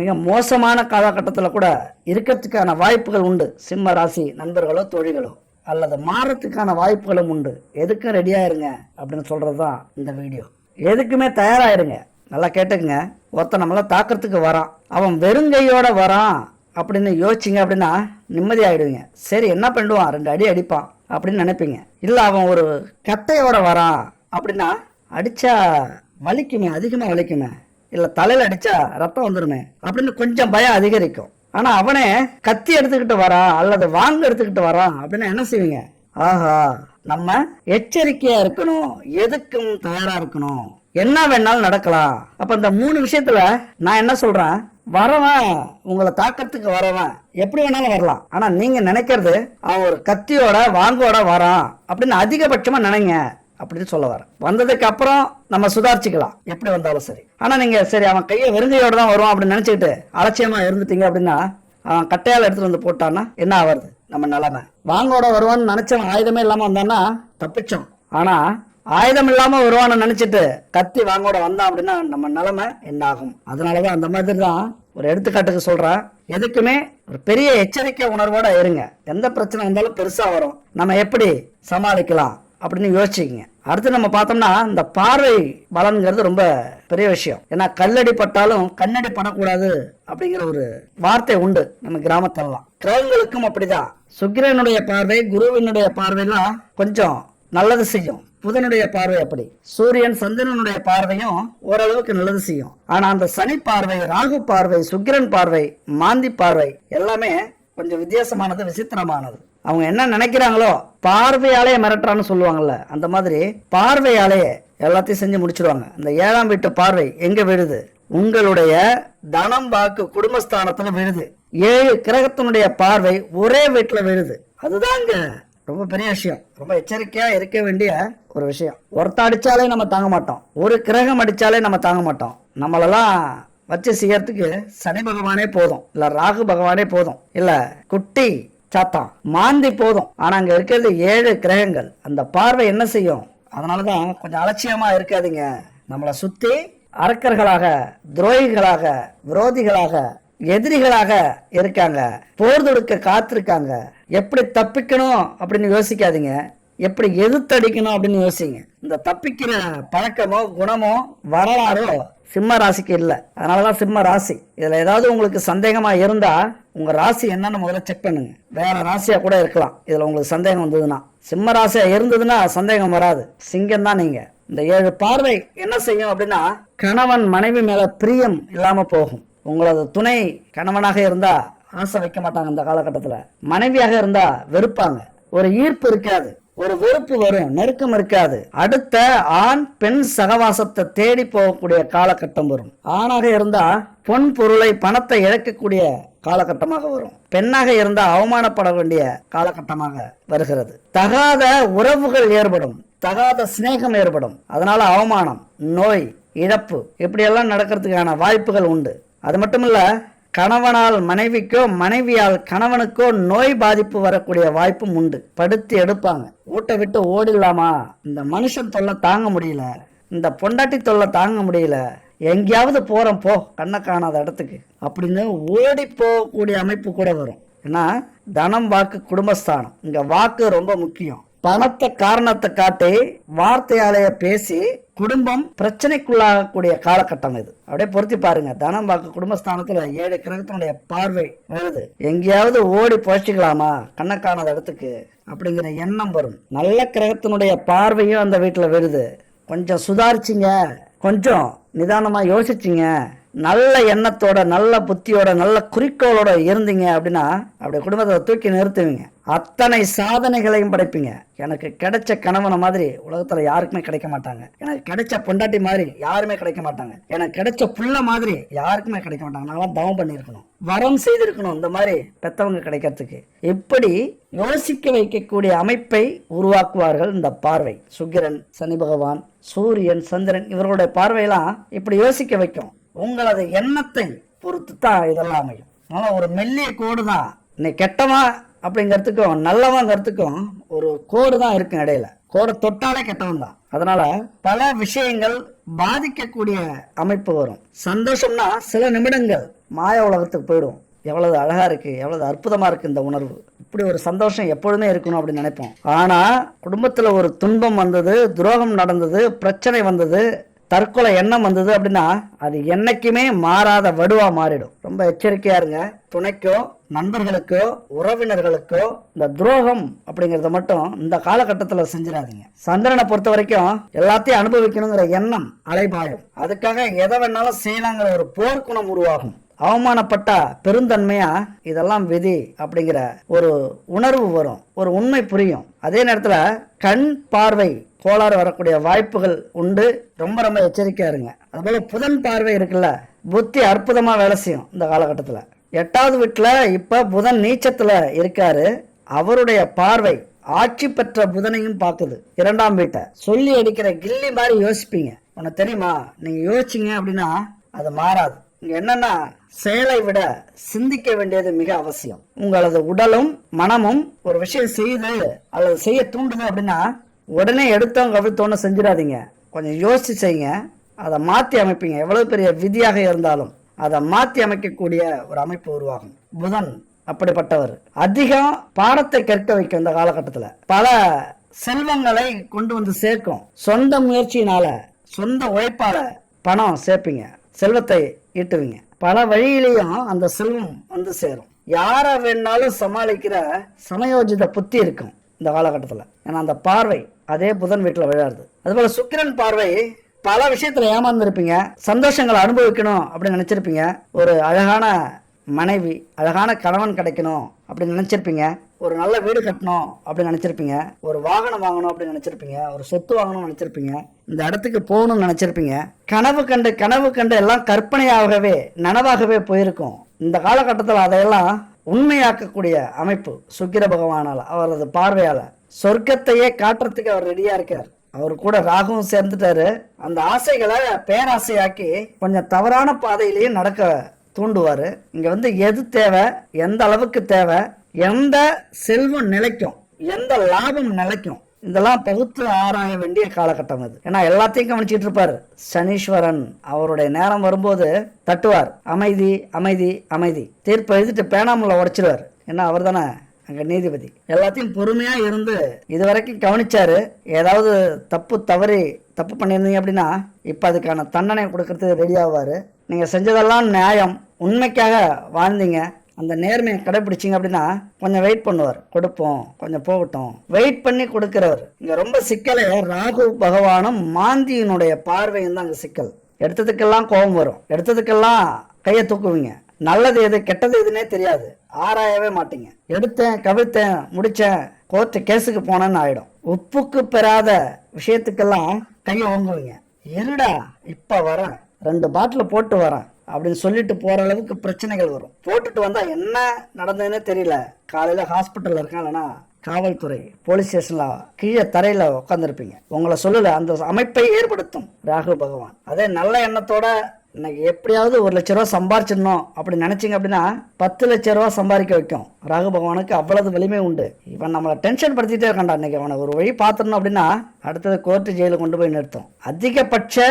மிக மோசமான காலகட்டத்துல கூட இருக்கிறதுக்கான வாய்ப்புகள் உண்டு. சிம்ம ராசி நண்பர்களோ தோழிகளோ, அல்லது மாறத்துக்கான வாய்ப்புகளும் உண்டு. எதுக்கும் ரெடியா இருங்க அப்படின்னு சொல்றதுதான் இந்த வீடியோ. எதுக்குமே தயாராயிருங்க. நல்லா கேட்டுக்குங்க. ஒருத்தன் நம்மள தாக்கிறதுக்கு வரான், அவன் வெறுங்கையோட வரான் அப்படின்னு யோசிச்சிங்க அப்படின்னா நிம்மதி ஆயிடுவீங்க. சரி என்ன பண்ணிடுவான், 2 அடி அடிப்பான் அப்படின்னு நினைப்பீங்க. இல்லை அவன் ஒரு கட்டையோட வரான் அப்படின்னா அடிச்சா வலிக்குமே, அதிகமாக வலிக்குமே, இல்லை தலையில் அடிச்சா ரத்தம் வந்துடுமே அப்படின்னு கொஞ்சம் பயம் அதிகரிக்கும். ஆனால் அவனே கத்தி எடுத்துக்கிட்டு வரான் அல்லது வாங்க எடுத்துக்கிட்டு வரான் அப்படின்னா என்ன செய்வீங்க? ஆஹா, நம்ம எச்சரிக்கையா இருக்கணும், எதுக்கும் தயாரா இருக்கணும், என்ன வேணாலும் நடக்கலாம். அப்ப இந்த 3 விஷயத்துல நான் என்ன சொல்றேன், வரவன் உங்களை தாக்கத்துக்கு வரவன் எப்படி வேணாலும் வரலாம். ஆனா நீங்க நினைக்கிறது அவன் ஒரு கத்தியோட வாங்கோட வரான் அப்படின்னு அதிகபட்சமா நினைங்க அப்படின்னு சொல்ல வர. வந்ததுக்கு அப்புறம் நம்ம சுதாரிச்சுக்கலாம் எப்படி வந்தாலும் சரி. ஆனா நீங்க சரி அவன் கையை வெறுங்கையோட தான் வருவான் அப்படின்னு நினைச்சுக்கிட்டு அலட்சியமா இருந்துட்டீங்க அப்படின்னா அவன் கட்டையால் எடுத்துட்டு வந்து போட்டான்னா என்ன ஆகுறது நம்ம நிலைமை? வாங்கோட வருவான்னு நினைச்சவன் ஆயுதமே இல்லாம வந்தான்னா தப்பிச்சோம். ஆனா ஆயுதம் இல்லாம வருவான்னு நினைச்சிட்டு கத்தி வாங்கோட வந்தான் அப்படின்னா நம்ம நிலைமை என்ன ஆகும்? அதனாலதான் அந்த மாதிரி தான் ஒரு எடுத்துக்காட்டுக்கு சொல்றேன். எதுக்குமே ஒரு பெரிய எச்சரிக்கை உணர்வோட இருங்க. எந்த பிரச்சனை வந்தாலும் பெருசா வரும், நம்ம எப்படி சமாளிக்கலாம் அப்படின்னு யோசிச்சுக்கங்க. அடுத்து நம்ம பார்த்தோம்னா இந்த பார்வை பலன்கிறது ரொம்ப பெரிய விஷயம். ஏன்னா கல்லடி பட்டாலும் கண்ணடி படக்கூடாது அப்படிங்கிற ஒரு வார்த்தை உண்டு நம்ம கிராமத்திலாம். கிரகங்களுக்கும் அப்படிதான். சுக்கிரனுடைய பார்வை, குருவினுடைய பார்வைலாம் கொஞ்சம் நல்லது செய்யும். புதனுடைய பார்வை அப்படி. சூரியன் சந்திரனுடைய பார்வையும் ஓரளவுக்கு நல்லது செய்யும். ஆனா அந்த சனி பார்வை, ராகு பார்வை, சுக்கிரன் பார்வை, மாந்தி பார்வை எல்லாமே கொஞ்சம் வித்தியாசமானது, விசித்திரமானது. அவங்க என்ன நினைக்கிறாங்களோ பார்வையாலே மிரட்டுறான்னு சொல்லுவாங்கல்ல, அந்த மாதிரி பார்வையாலே எல்லாத்தையும் செஞ்சு முடிச்சிருவாங்க. இந்த 7ஆம் வீட்டு பார்வை எங்க விழுது? உங்களுடைய தனம் வாக்கு குடும்பஸ்தானத்துல விழுது. 7 கிரகத்தினுடைய பார்வை ஒரே வீட்டுல விழுது. அதுதாங்க ரொம்ப பெரிய விஷயம். ரொம்ப எச்சரிக்கையா இருக்க வேண்டிய ஒரு விஷயம். ஒருத்த அடிச்சாலே நம்ம தாங்க மாட்டோம், ஒரு கிரகம் அடிச்சாலே நம்ம தாங்க மாட்டோம். நம்மளெல்லாம் வச்சு செய்யறதுக்கு சனி பகவானே போதும், இல்ல ராகு பகவானே போதும், இல்ல குட்டி சாத்தான் மாந்தி போதும். ஆனா அங்க இருக்கிறது 7 கிரகங்கள். அந்த பார்வை என்ன செய்யும்? அதனாலதான் கொஞ்சம் அலட்சியமா இருக்காதீங்க. நம்மளை சுத்தி அரக்கர்களாக, துரோகிகளாக, விரோதிகளாக, எதிரிகளாக இருக்காங்க. போர் தொடுக்க காத்திருக்காங்க. எப்படி தப்பிக்கணும் அப்படின்னு யோசிக்காதீங்க, எப்படி எதிர்த்தடிக்கணும் அப்படின்னு யோசிங்க. இந்த தப்பிக்கிற பழக்கமோ குணமோ வரலாறோ சிம்ம ராசிக்கு இல்லை. அதனாலதான் சிம்ம ராசி. இதுல ஏதாவது உங்களுக்கு சந்தேகமா இருந்தா உங்க ராசி என்னன்னு முதல்ல செக் பண்ணுங்க. வேற ராசியா கூட இருக்கலாம். இதுல உங்களுக்கு சந்தேகம் வந்ததுன்னா, சிம்ம ராசியா இருந்ததுன்னா சந்தேகம் வராது. சிங்கம் தான் நீங்க. இந்த 7 பார்வை என்ன செய்யும் அப்படின்னா, கணவன் மனைவி மேல பிரியம் இல்லாம போகும். உங்களது துணை கணவனாக இருந்தா ஆசை வைக்க மாட்டாங்க இந்த காலகட்டத்துல. மனைவியாக இருந்தா வெறுப்பாங்க. ஒரு ஈர்ப்பு இருக்காது, ஒரு வெறுப்பு வரும், நெருக்கம் இருக்காது. அடுத்த ஆண் பெண் சகவாசத்தை தேடி போகக்கூடிய காலகட்டம் வரும். ஆணாக இருந்தா பொன் பொருளை பணத்தை இழக்கக்கூடிய காலகட்டமாக வரும். பெண்ணாக இருந்தா அவமானப்பட வேண்டிய காலகட்டமாக வருகிறது. தகாத உறவுகள் ஏற்படும், தகாத சிநேகம் ஏற்படும். அதனால அவமானம், நோய், இழப்பு இப்படியெல்லாம் நடக்கிறதுக்கான வாய்ப்புகள் உண்டு. அது மட்டும் இல்ல, கணவனால் மனைவிக்கோ மனைவியால் கணவனுக்கோ நோய் பாதிப்பு வரக்கூடிய வாய்ப்பும் உண்டு. படுத்து எடுப்பாங்க. வீட்டை விட்டு ஓடிடலாமா, இந்த மனுஷன் தொல்லை தாங்க முடியல, இந்த பொண்டாட்டி தொல்லை தாங்க முடியல, எங்கேயாவது போறோம் போ கண்ணை காணாத இடத்துக்கு அப்படின்னு ஓடி போகக்கூடிய அமைப்பு கூட வரும். ஏன்னா தனம் வாக்கு குடும்பஸ்தானம். இங்க வாக்கு ரொம்ப முக்கியம். பணத்தை காரணத்தை காட்டி வார்த்தையாலேயே பேசி குடும்பம் பிரச்சனைக்குள்ளாகக்கூடிய காலகட்டம் இது. அப்படியே பொருத்தி பாருங்க. தனம் வாக்கு குடும்பஸ்தானத்துல 7 கிரகத்தினுடைய பார்வை வருது. எங்கேயாவது ஓடி போச்சுக்கலாமா கண்ணை காணாத இடத்துக்கு அப்படிங்கிற எண்ணம் வரும். நல்ல கிரகத்தினுடைய பார்வையும் அந்த வீட்டுல வருது. கொஞ்சம் சுதாரிச்சிங்க, கொஞ்சம் நிதானமா யோசிச்சிங்க, நல்ல எண்ணத்தோட நல்ல புத்தியோட நல்ல குறிக்கோளோட இருந்தீங்க அப்படின்னா அப்படியே குடும்பத்தை தூக்கி நிறுத்துவீங்க. அத்தனை சாதனைகளையும் படைப்பீங்க. எனக்கு கிடைச்ச கணவனை மாதிரி உலகத்துல யாருக்குமே கிடைக்க மாட்டாங்க. எனக்கு கிடைச்ச பொண்டாட்டி மாதிரி யாருமே கிடைக்க மாட்டாங்க. எனக்கு கிடைச்ச புள்ள மாதிரி யாருக்குமே கிடைக்க மாட்டாங்க. நான் தவம் பண்ணியிருக்கணும், வரம் செய்திருக்கணும் இந்த மாதிரி பெத்தவங்க கிடைக்கிறதுக்கு. இப்படி யோசிக்க வைக்கக்கூடிய அமைப்பை உருவாக்குவார்கள் இந்த பார்வை. சுக்கிரன், சனி பகவான், சூரியன், சந்திரன் இவர்களுடைய பார்வையெல்லாம் இப்படி யோசிக்க வைக்கும். உங்களது எண்ணத்தை பொறுத்து தான் இதெல்லாம் அமையும். அதனால ஒரு மெல்லிய கோடு தான் இன்னைக்கு கெட்டவன் அப்படிங்கிறதுக்கும் நல்லவங்கிறதுக்கும் ஒரு கோடு தான் இருக்கும். இடையில கோடை தொட்டாலே கெட்டவன் தான். அதனால பல விஷயங்கள் பாதிக்கக்கூடிய அமைப்பு வரும். சந்தோஷம்னா சில நிமிடங்கள் மாய உலகத்துக்கு போயிடும். எவ்வளவு அழகா இருக்கு, எவ்வளவு அற்புதமா இருக்கு இந்த உணர்வு. இப்படி ஒரு சந்தோஷம் எப்பொழுதுமே இருக்கணும் அப்படின்னு நினைப்போம். ஆனா குடும்பத்துல ஒரு துன்பம் வந்தது, துரோகம் நடந்தது, பிரச்சனை வந்தது, தற்கொலை எண்ணம் வந்தது அப்படின்னா அது என்னைக்குமே மாறாத வடுவா மாறிடும். ரொம்ப எச்சரிக்கையா இருங்க. துணைக்கோ நண்பர்களுக்கோ உறவினர்களுக்கோ இந்த துரோகம் அப்படிங்கறத மட்டும் இந்த காலகட்டத்துல செஞ்சிடாதீங்க. சந்திரனை பொறுத்த வரைக்கும் எல்லாத்தையும் அனுபவிக்கணுங்கிற எண்ணம் அலைபாயும். அதுக்காக எதை வேணாலும் செய்யலாங்கிற ஒரு போர்க்குணம் உருவாகும். அவமானப்பட்ட பெருந்தன்மையா இதெல்லாம் விதி அப்படிங்கிற ஒரு உணர்வு வரும், ஒரு உண்மை புரியும். அதே நேரத்துல கண் பார்வை கோளாறு வரக்கூடிய வாய்ப்புகள் உண்டு. ரொம்ப ரொம்ப எச்சரிக்கையா இருங்க. அதுபோல புதன் பார்வை இருக்குல்ல, புத்தி அற்புதமா வேலை செய்யும் இந்த காலகட்டத்துல. 8வது வீட்டுல இப்ப புதன் நீச்சத்துல இருக்காரு. அவருடைய பார்வை ஆட்சி பெற்ற புதனையும் பார்க்குது. 2ஆம் வீட்டை சொல்லி அடிக்கிற கில்லி மாதிரி யோசிப்பீங்க. உனக்கு தெரியுமா, நீங்க யோசிச்சீங்க அப்படின்னா அது மாறாது. இங்க என்னன்னா செயலை விட சிந்திக்க வேண்டியது மிக அவசியம். உங்களது உடலும் மனமும் ஒரு விஷயம் செய்யுது அல்லது செய்ய தூண்டுது அப்படின்னா உடனே எடுத்தோம் கவிழ்த்தோன்னு செஞ்சிடாதீங்க. கொஞ்சம் யோசிச்சு செய்யுங்க. அதை மாற்றி அமைப்பீங்க. எவ்வளவு பெரிய விதியாக இருந்தாலும் அதை மாற்றி அமைக்கக்கூடிய ஒரு அமைப்பு உருவாகும். புதன் அப்படிப்பட்டவர். அதிகம் பாடத்தை கற்க வைக்கும். இந்த காலகட்டத்தில் பல செல்வங்களை கொண்டு வந்து சேர்க்கும். சொந்த முயற்சியினால சொந்த உழைப்பால பணம் சேர்ப்பீங்க, செல்வத்தை ஈட்டுவீங்க. பல வழியிலையும் அந்த செல்வம் வந்து சேரும். யாரை வேணாலும் சமாளிக்கிற சமயோஜித புத்தி இருக்கும் இந்த காலகட்டத்தில். ஏன்னா அந்த பார்வை அதே புதன் வீட்டில் விழாது. அதுபோல சுக்கிரன் பார்வை பல விஷயத்துல ஏமாந்துருப்பீங்க. சந்தோஷங்களை அனுபவிக்கணும் அப்படின்னு நினைச்சிருப்பீங்க. ஒரு அழகான மனைவி, அழகான கணவன் கிடைக்கணும் அப்படின்னு நினைச்சிருப்பீங்க. ஒரு நல்ல வீடு கட்டணும் அப்படின்னு நினைச்சிருப்பீங்க. ஒரு வாகனம் வாங்கணும் அப்படின்னு நினைச்சிருப்பீங்க. ஒரு சொத்து வாங்கணும்னு நினைச்சிருப்பீங்க. இந்த இடத்துக்கு போகணும்னு நினைச்சிருப்பீங்க. கனவு கண்டு எல்லாம் கற்பனையாகவே நனவாகவே போயிருக்கும். இந்த காலகட்டத்தில் அதையெல்லாம் உண்மையாக்கக்கூடிய அமைப்பு சுக்கிர பகவானால, அவரது பார்வையால சொர்க்கத்தையே காட்டுறதுக்கு அவர் ரெடியா இருக்கார். அவர் கூட ராகுவும் சேர்ந்துட்டாரு. அந்த ஆசைகளை பேராசையாக்கி கொஞ்சம் தவறான பாதையிலேயே நடக்க தூண்டுவாரு. இங்க வந்து எது தேவை, எந்த அளவுக்கு தேவை, எந்த செல்வம் நிலைக்கும், எந்த லாபம் நிலைக்கும், இதெல்லாம் பகுத்து ஆராய வேண்டிய காலகட்டம் அது. ஏன்னா எல்லாத்தையும் கவனிச்சுட்டு இருப்பாரு சனீஸ்வரன். அவருடைய நேரம் வரும்போது தட்டுவார், அமைதி அமைதி அமைதி, தீர்ப்பு எழுதிட்டு பேனாமல உடைச்சிருவார். ஏன்னா அவர் தானே அங்க நீதிபதி. எல்லாத்தையும் பொறுமையா இருந்து இதுவரைக்கும் கவனிச்சாரு. ஏதாவது தப்பு பண்ணியிருந்தீங்க அப்படின்னா இப்ப அதுக்கான தண்டனை கொடுக்கறதுக்கு ரெடி ஆவாரு. நீங்க செஞ்சதெல்லாம் நியாயம், உண்மைக்காக வாழ்ந்தீங்க, அந்த நேர்மையை கடைபிடிச்சிங்க அப்படின்னா கொஞ்சம் வெயிட் பண்ணுவார். கொடுப்போம், கொஞ்சம் போகட்டும், வெயிட் பண்ணி கொடுக்கிறவர். இங்க ரொம்ப சிக்கலே ராகு பகவானும் மாந்தியினுடைய பார்வையும் தான் அங்க சிக்கல். எடுத்ததுக்கெல்லாம் கோபம் வரும், எடுத்ததுக்கெல்லாம் கையை தூக்குவீங்க. நல்லது எது கெட்டது எதுன்னே தெரியாது, ஆராயவே மாட்டீங்க. எடுத்தேன் கவிழ்த்தேன் முடிச்சேன் கோர்ட்டு கேஸுக்கு போனேன்னு ஆயிடும். ஒப்புக்கு பெறாத விஷயத்துக்கெல்லாம் கையை ஓங்குவீங்க. இருடா இப்ப வரேன், 2 பாட்டில் போட்டு வரேன் அப்படின்னு சொல்லிட்டு போற அளவுக்கு பிரச்சனைகள் வரும். போட்டுட்டு வந்தா என்ன நடந்ததுன்னே தெரியல. காலையில ஹாஸ்பிட்டல்ல இருக்கான், இல்லைன்னா காவல்துறை போலீஸ் ஸ்டேஷன்ல கீழே தரையில உட்காந்துருப்பீங்க. உங்களை சொல்லல, அந்த அமைப்பை ஏற்படுத்தும் ராகு பகவான். அதே நல்ல எண்ணத்தோட இன்னைக்கு எப்படியாவது 1 லட்ச ரூபா சம்பாரிச்சிடணும் அப்படின்னு நினைச்சிங்க அப்படின்னா 10 லட்ச ரூபா சம்பாதிக்க வைக்கும். ராகு பகவானுக்கு அவ்வளவு வலிமை உண்டு. இவன் நம்மளை டென்ஷன் படுத்திட்டே இருக்கான்டா, இன்னைக்கு அவனை ஒரு வழி பார்த்துடணும் அப்படின்னா அடுத்தது கோர்ட்டு ஜெயில கொண்டு போய் நிறுத்தும். அதிகபட்ச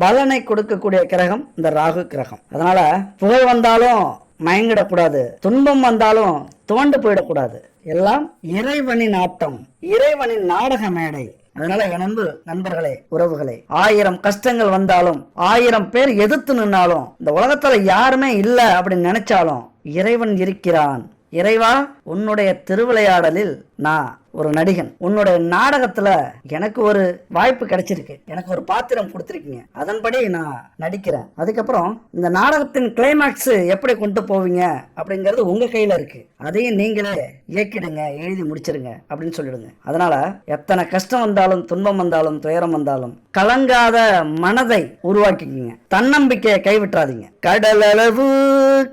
பலனை கொடுக்கக்கூடிய கிரகம் இந்த ராகு கிரகம். அதனால புகழ் வந்தாலும் மயங்கிடக்கூடாது, துன்பம் வந்தாலும் துவண்டு போயிடக்கூடாது. எல்லாம் இறைவனின் ஆட்டம், இறைவனின் நாடக மேடை. அதனால என் நண்பர்களே, உறவுகளே, 1000 கஷ்டங்கள் வந்தாலும், 1000 பேர் எதிர்த்து நின்னாலும், இந்த உலகத்துல யாருமே இல்ல அப்படின்னு நினைச்சாலும் இறைவன் இருக்கிறான். இறைவா, உன்னுடைய திருவிளையாடலில் நான் ஒரு நடிகன், உன்னுடைய நாடகத்துல எனக்கு ஒரு வாய்ப்பு கிடைச்சிருக்கு, எனக்கு ஒரு பாத்திரம் கொடுத்திருக்கீங்க, அதன்படி நான் நடிக்கிறேன். அதுக்கப்புறம் இந்த நாடகத்தின் கிளைமாக்ஸ் எப்படி கொண்டு போவீங்க அப்படிங்கிறது உங்க கையில இருக்கு. அதையும் நீங்களே இயக்கிடுங்க, எழுதி முடிச்சிருங்க அப்படின்னு சொல்லிடுங்க. அதனால எத்தனை கஷ்டம் வந்தாலும், துன்பம் வந்தாலும், துயரம் வந்தாலும் கலங்காத மனதை உருவாக்கிக்கிங்க. தன்னம்பிக்கையை கைவிட்டாதீங்க. கடலளவு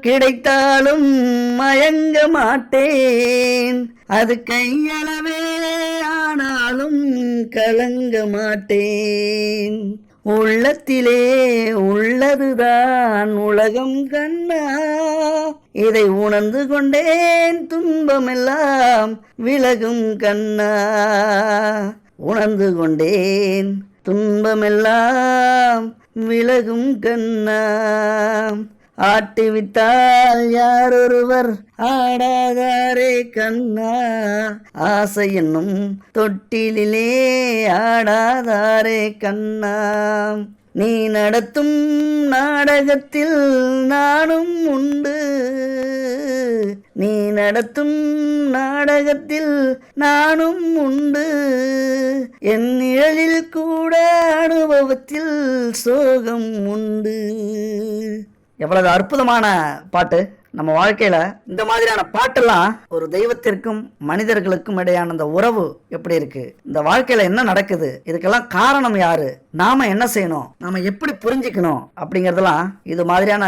கிடைத்தாலும் மயங்க மாட்டேன், அது கையளவே ஆனாலும் கலங்க மாட்டேன், உள்ளத்திலே உள்ளதுதான் உலகம் கண்ணா, இதை உணர்ந்து கொண்டேன் துன்பமெல்லாம் விலகும் கண்ணா, உணர்ந்து கொண்டேன் துன்பமெல்லாம் விலகும் கண்ணா, ஆட்டிவிட்டால் யாரொருவர் ஆடாதாரே கண்ணா, ஆசை என்னும் தொட்டிலே ஆடாதாரே கண்ணா, நீ நடத்தும் நாடகத்தில் நானும் உண்டு, நீ நடத்தும் நாடகத்தில் நானும் உண்டு, என் நிழலில் கூட அனுபவத்தில் சோகம் உண்டு. எவ்வளவு அற்புதமான பாட்டு! நம்ம வாழ்க்கையில இந்த மாதிரியான பாட்டெல்லாம் ஒரு தெய்வத்திற்கும் மனிதர்களுக்கும் இடையான அந்த உறவு எப்படி இருக்கு, இந்த வாழ்க்கையில என்ன நடக்குது, இதுக்கெல்லாம் காரணம் யாரு, நாம என்ன செய்யணும், நாம எப்படி புரிஞ்சுக்கணும் அப்படிங்கறதெல்லாம் இது மாதிரியான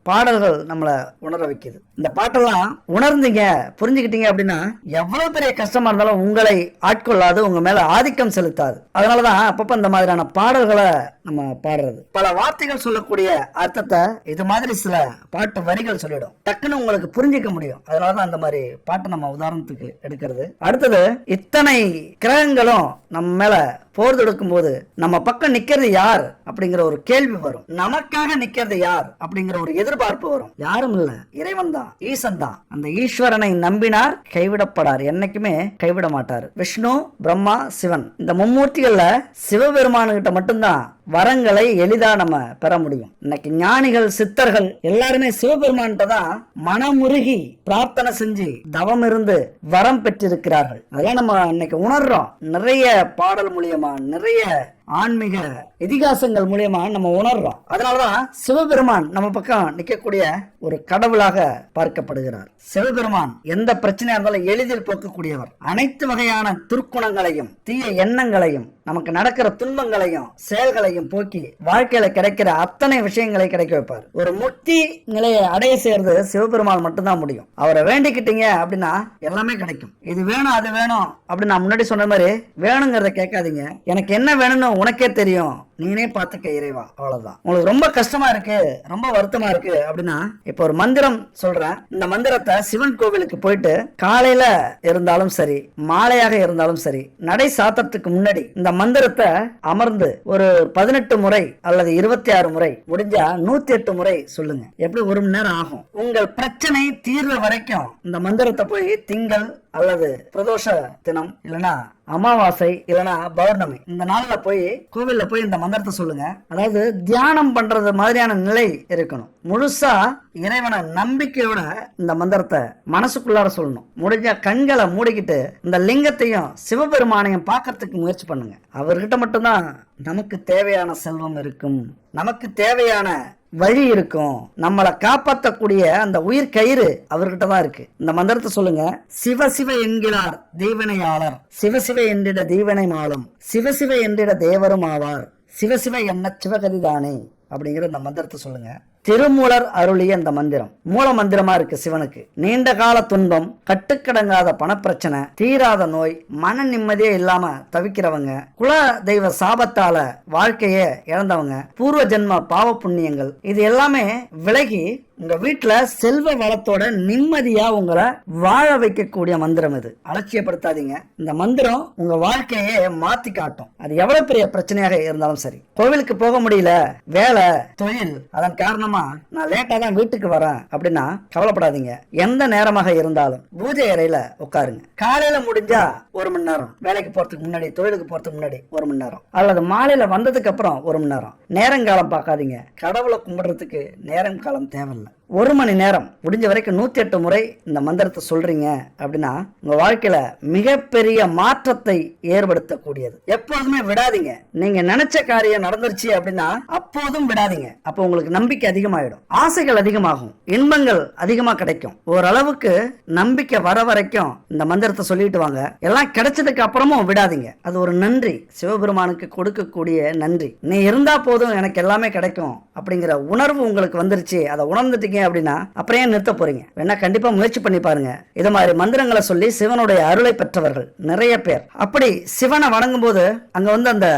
பாடல்கள் நம்மளை உணர வைக்குது. இந்த பாட்டெல்லாம் உணர்ந்தீங்க, புரிஞ்சுக்கிட்டீங்க அப்படின்னா எவ்வளவு பெரிய கஷ்டமா இருந்தாலும் உங்களை ஆட்கொள்ளாது, உங்க மேல ஆதிக்கம் செலுத்தாது. அதனாலதான் அப்பப்ப இந்த மாதிரியான பாடல்களை நம்ம பாடுறது. பல வார்த்தைகள் சொல்லக்கூடிய அர்த்தத்தை இது மாதிரி சில பாட்டு வரிகள் சொல்லிடும், டக்குன்னு உங்களுக்கு புரிஞ்சிக்க முடியும். அதனாலதான் அந்த மாதிரி பாட்டை நம்ம உதாரணத்துக்கு எடுக்கிறது. அடுத்தது, இத்தனை கிரகங்களும் நம்ம மேல போர் தொடுக்கும் போது நம்ம பக்கம் நிக்கிறது யார் அப்படிங்கிற ஒரு கேள்வி வரும். நமக்காக நிக்கிறது யார் அப்படிங்கிற ஒரு எதிர்பார்ப்பு வரும். யாரும் இல்ல, இறைவன் தான், ஈசன் தான். அந்த ஈஸ்வரனை நம்பினார் கைவிடப்படார், என்னைக்குமே கைவிட மாட்டார். விஷ்ணு, பிரம்மா, சிவன், இந்த மும்மூர்த்திகள்ல சிவபெருமானுகிட்ட மட்டும்தான் வரங்களை எளிதா நம்ம பெற முடியும். இன்னைக்கு ஞானிகள், சித்தர்கள் எல்லாருமே சிவபெருமான்கிட்ட தான் மனமுருகி பிரார்த்தனை செஞ்சு தவம் இருந்து வரம் பெற்றிருக்கிறார்கள். அதெல்லாம் நம்ம இன்னைக்கு உணர்றோம். நிறைய பாடல் மூலியமா, நிறைய ஆன்மீக இதிகாசங்கள் மூலியமா நம்ம உணர்றோம். அதனாலதான் சிவபெருமான் நம்ம பக்கம் நிக்கக்கூடிய ஒரு கடவுளாக பார்க்கப்படுகிறார். சிவபெருமான் எந்த பிரச்சனையா இருந்தாலும் எளிதில் போக்கக்கூடியவர். அனைத்து வகையான துர்க்குணங்களையும், தீய எண்ணங்களையும், நமக்கு நடக்கிற துன்பங்களையும் செயல்களையும் போக்கி வாழ்க்கையில கிடைக்கிற அத்தனை விஷயங்களை கிடைக்க வைப்பார். ஒரு முக்தி நிலையை அடைய செய்யறது சிவபெருமான் மட்டும்தான் முடியும். அவரை வேண்டிக்கிட்டீங்க அப்படின்னா எல்லாமே கிடைக்கும். இது வேணும், அது வேணும் அப்படின்னு நான் முன்னாடி சொன்ன மாதிரி வேணுங்கிறத கேட்காதீங்க. எனக்கு என்ன வேணும்னு உனக்கே தெரியும், நீனே பார்த்துக்க இறைவா, அவ்வளவுதான். உங்களுக்கு ரொம்ப கஷ்டமா இருக்கு, ரொம்ப வருத்தமா இருக்கு அப்படின்னா இப்ப ஒரு மந்திரம் சொல்றேன். இந்த மந்திரத்தை சிவன் கோவிலுக்கு போயிட்டு காலையில இருந்தாலும் சரி, மாலையாக இருந்தாலும் சரி, நடை சாத்தத்துக்கு முன்னாடி இந்த மந்திரத்தை அமர்ந்து ஒரு 18 முறை அல்லது 26 முறை, முடிஞ்சா 108 முறை சொல்லுங்க. எப்படி 1 மணி நேரம் ஆகும். உங்கள் பிரச்சனை தீர்ற வரைக்கும் இந்த மந்திரத்தை போய் திங்கள் அல்லது பிரதோஷ தினம், இல்லனா அமாவாசை, இல்லனா பௌர்ணமி, இந்த நாள்ல போய் கோவில்ல போய் இந்த மந்திரத்தை சொல்லுங்க. அதாவது தியானம் பண்றது மாதிரியான நிலை இருக்கணும். முழுசா இறைவனை நம்பிக்கையோட இந்த மந்திரத்தை மனசுக்குள்ளார சொல்லணும். முடிஞ்ச கண்களை மூடிக்கிட்டு இந்த லிங்கத்தையும் சிவபெருமானையும் பார்க்கறதுக்கு முயற்சி பண்ணுங்க. அவர்கிட்ட மட்டும்தான் நமக்கு தேவையான செல்வம் இருக்கும், நமக்கு தேவையான வழி இருக்கும், நம்மளை காப்பாற்றக்கூடிய அந்த உயிர் கயிறு அவர்கிட்ட தான் இருக்கு. இந்த மந்திரத்தை சொல்லுங்க. சிவ சிவ என்கிறார் தெய்வனையாளர், சிவசிவ என்றிட தெய்வனை மாளும், சிவசிவ என்றிட தேவரும் ஆவார், சிவசிவ என்ன சிவகதிதானே அப்படிங்கிற இந்த மந்திரத்தை சொல்லுங்க. திருமூலர் அருளிய இந்த மந்திரம் மூல மந்திரமா இருக்கு சிவனுக்கு. நீண்ட கால துன்பம், கட்டுக்கடங்காத பணப்பிரச்சனை, தீராத நோய், மன நிம்மதியே இல்லாம தவிக்கிறவங்க, குல தெய்வ சாபத்தால வாழ்க்கைய இழந்தவங்க, பூர்வ ஜென்ம பாவ புண்ணியங்கள், இது எல்லாமே விலகி உங்க வீட்டுல செல்வ வளத்தோட நிம்மதியா உங்களை வாழ வைக்கக்கூடிய மந்திரம் இது. அலட்சியப்படுத்தாதீங்க. இந்த மந்திரம் உங்க வாழ்க்கையே மாத்தி காட்டும். அது எவ்வளவு பெரிய பிரச்சனையாக இருந்தாலும் சரி. கோவிலுக்கு போக முடியல, வேலை, தொழில், அதன் காரணமா காரணமா நான் லேட்டா தான் வீட்டுக்கு வரேன் அப்படின்னா கவலைப்படாதீங்க. எந்த நேரமாக இருந்தாலும் பூஜை அறையில உட்காருங்க. காலையில முடிஞ்சா 1 மணி நேரம், வேலைக்கு போறதுக்கு முன்னாடி, தொழிலுக்கு போறதுக்கு முன்னாடி 1 மணி நேரம், அல்லது மாலையில வந்ததுக்கு அப்புறம் 1 மணி நேரம். நேரங்காலம் பார்க்காதீங்க. கடவுளை கும்பிடுறதுக்கு நேரம் காலம் தேவையில்லை. 1 மணி நேரம் முடிஞ்ச வரைக்கும் 108 முறை இந்த மந்திரத்தை சொல்றீங்க அப்படின்னா உங்க வாழ்க்கையில மிகப்பெரிய மாற்றத்தை ஏற்படுத்தக்கூடியது. எப்போதுமே விடாதீங்க. நீங்க நினைச்ச காரியம் நடந்துருச்சு அப்படின்னா அப்போதும் விடாதீங்க. அப்போ உங்களுக்கு நம்பிக்கை அதிகமாயிடும், ஆசைகள் அதிகமாகும், இன்பங்கள் அதிகமா கிடைக்கும். ஓரளவுக்கு நம்பிக்கை வர வரைக்கும் இந்த மந்திரத்தை சொல்லிட்டு வாங்க. எல்லாம் கிடைச்சதுக்கு அப்புறமும் விடாதீங்க. அது ஒரு நன்றி, சிவபெருமானுக்கு கொடுக்கக்கூடிய நன்றி. நீ இருந்தா போதும் எனக்கு எல்லாமே கிடைக்கும் அப்படிங்கிற உணர்வு உங்களுக்கு வந்துருச்சு. அதை உணர்ந்துட்டீங்க அப்படின்னா அப்புறம் ஏன் நிறுத்த போறீங்க? வேணா கண்டிப்பா முயற்சி பண்ணி பாருங்க. இது மாதிரி மந்திரங்களை சொல்லி சிவனுடைய அருளை பெற்றவர்கள் நிறைய பேர். அப்படி சிவனை வணங்கும் போது அங்க அந்த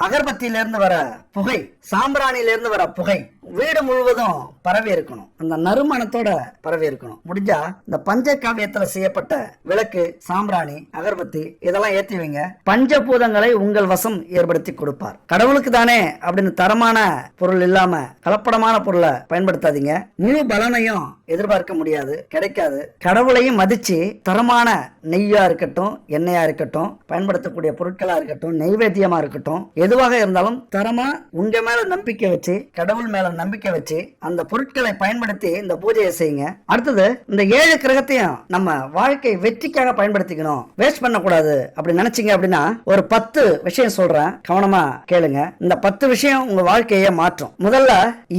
அகர்பத்தியில இருந்து வர புகை, சாம்பிராணியில இருந்து வர புகை வீடு முழுவதும் பரவி இருக்கணும். அந்த நறுமணத்தோட பரவி இருக்கணும். முடிஞ்சா இந்த பஞ்சகாவியத்துல செய்யப்பட்ட விளக்கு, சாம்பிராணி, அகர்பத்தி இதெல்லாம் ஏற்றி வைங்க. பஞ்சபூதங்களை உங்கள் வசம் ஏற்படுத்தி கொடுப்பார். கடவுளுக்கு தானே அப்படின்னு தரமான பொருள் இல்லாம கலப்படமான பொருளை பயன்படுத்தாதீங்க. முழு பலனையும் எதிர்பார்க்க முடியாது, கிடைக்காது. கடவுளையும் மதிச்சு தரமான நெய்யா இருக்கட்டும், எண்ணெயா இருக்கட்டும், பயன்படுத்தக்கூடிய பொருட்களா இருக்கட்டும், நெய்வேத்தியமா இருக்கட்டும், எதுவாக இருந்தாலும் தரமா உங்க மேல நம்பிக்கை வச்சு, கடவுள் மேல நம்பிக்கை வச்சு அந்த பொருட்களை பயன்படுத்தி இந்த பூஜையை செய்யுங்க. அடுத்தது இந்த 7 கிரகத்தையும் நம்ம வாழ்க்கை வெற்றிக்காக பயன்படுத்திக்கணும், வேஸ்ட் பண்ணக்கூடாது அப்படி நினைச்சீங்க அப்படின்னா ஒரு 10 விஷயம் சொல்றேன், கவனமா கேளுங்க. இந்த 10 விஷயம் உங்க வாழ்க்கையை மாற்றும். முதல்ல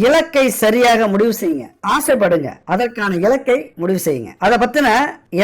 இலக்கை சரியாக முடிவு செய்யுங்க. ஆசைப்படுங்க, அதற்கான இலக்கை முடிவு செய்யுங்க. அதை பத்தின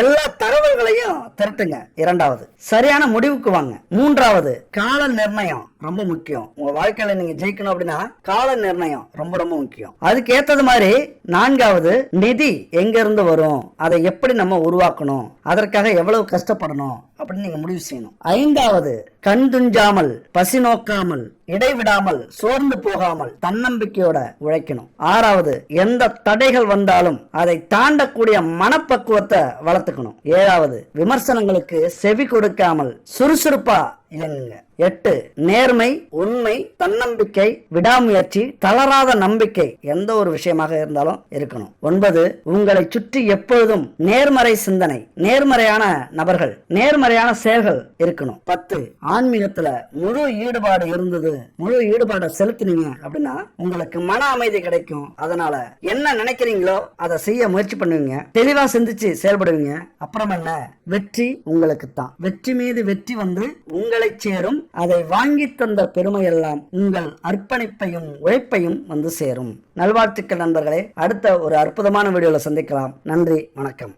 எல்லா தகவல்களையும் திரட்டுங்க. 2வது சரியான முடிவுக்கு வாங்க. 3வது கால நிர்ணயம் ரொம்ப முக்கியம். உங்க வாழ்க்கையில நீங்க ஜெயிக்கணும் அப்படின்னா கால நிர்ணயம் ரொம்ப ரொம்ப முக்கியம். அதுக்கு ஏத்தது மாதிரி 4வது நிதி எங்க இருந்து வரும், அதை எப்படி நம்ம உருவாக்கணும், அதற்காக எவ்வளவு கஷ்டப்படணும் அப்படின்னு நீங்க முடிவு செய்யணும். 5வது கண் துஞ்சாமல், பசி நோக்காமல், இடைவிடாமல், சோர்ந்து போகாமல் தன்னம்பிக்கையோட உழைக்கணும். 6வது எந்த தடைகள் வந்தாலும் அதை தாண்டக்கூடிய மனப்பக்குவத்தை வளர்த்துக்கணும். 7வது விமர்சனங்களுக்கு செவி கொடுக்காமல் சுறுசுறுப்பா இயங்குங்க. 8 நேர்மை, உண்மை, தன்னம்பிக்கை, விடாமுயற்சி, தளராத நம்பிக்கை எந்த ஒரு விஷயமாக இருந்தாலும் இருக்கணும். 9 உங்களை சுற்றி எப்பொழுதும் நேர்மறை சிந்தனை, நேர்மறையான நபர்கள், நேர்மறையான செயல்கள் இருக்கணும். 10 ஆன்மீகத்துல முழு ஈடுபாடு இருந்தது, முழு ஈடுபாடை செலுத்தினீங்க அப்படின்னா உங்களுக்கு மன அமைதி கிடைக்கும். அதனால என்ன நினைக்கிறீங்களோ அதை செய்ய முயற்சி பண்ணுவீங்க, தெளிவா சிந்திச்சு செயல்படுவீங்க. அப்புறம் என்ன, வெற்றி உங்களுக்கு தான். வெற்றி மீது வெற்றி வந்து உங்களை சேரும். அதை வாங்கி தந்த பெருமையெல்லாம் உங்கள் அர்ப்பணிப்பையும் உழைப்பையும் வந்து சேரும். நல்வாழ்த்துக்கள் நண்பர்களே. அடுத்த ஒரு அற்புதமான வீடியோல சந்திக்கலாம். நன்றி, வணக்கம்.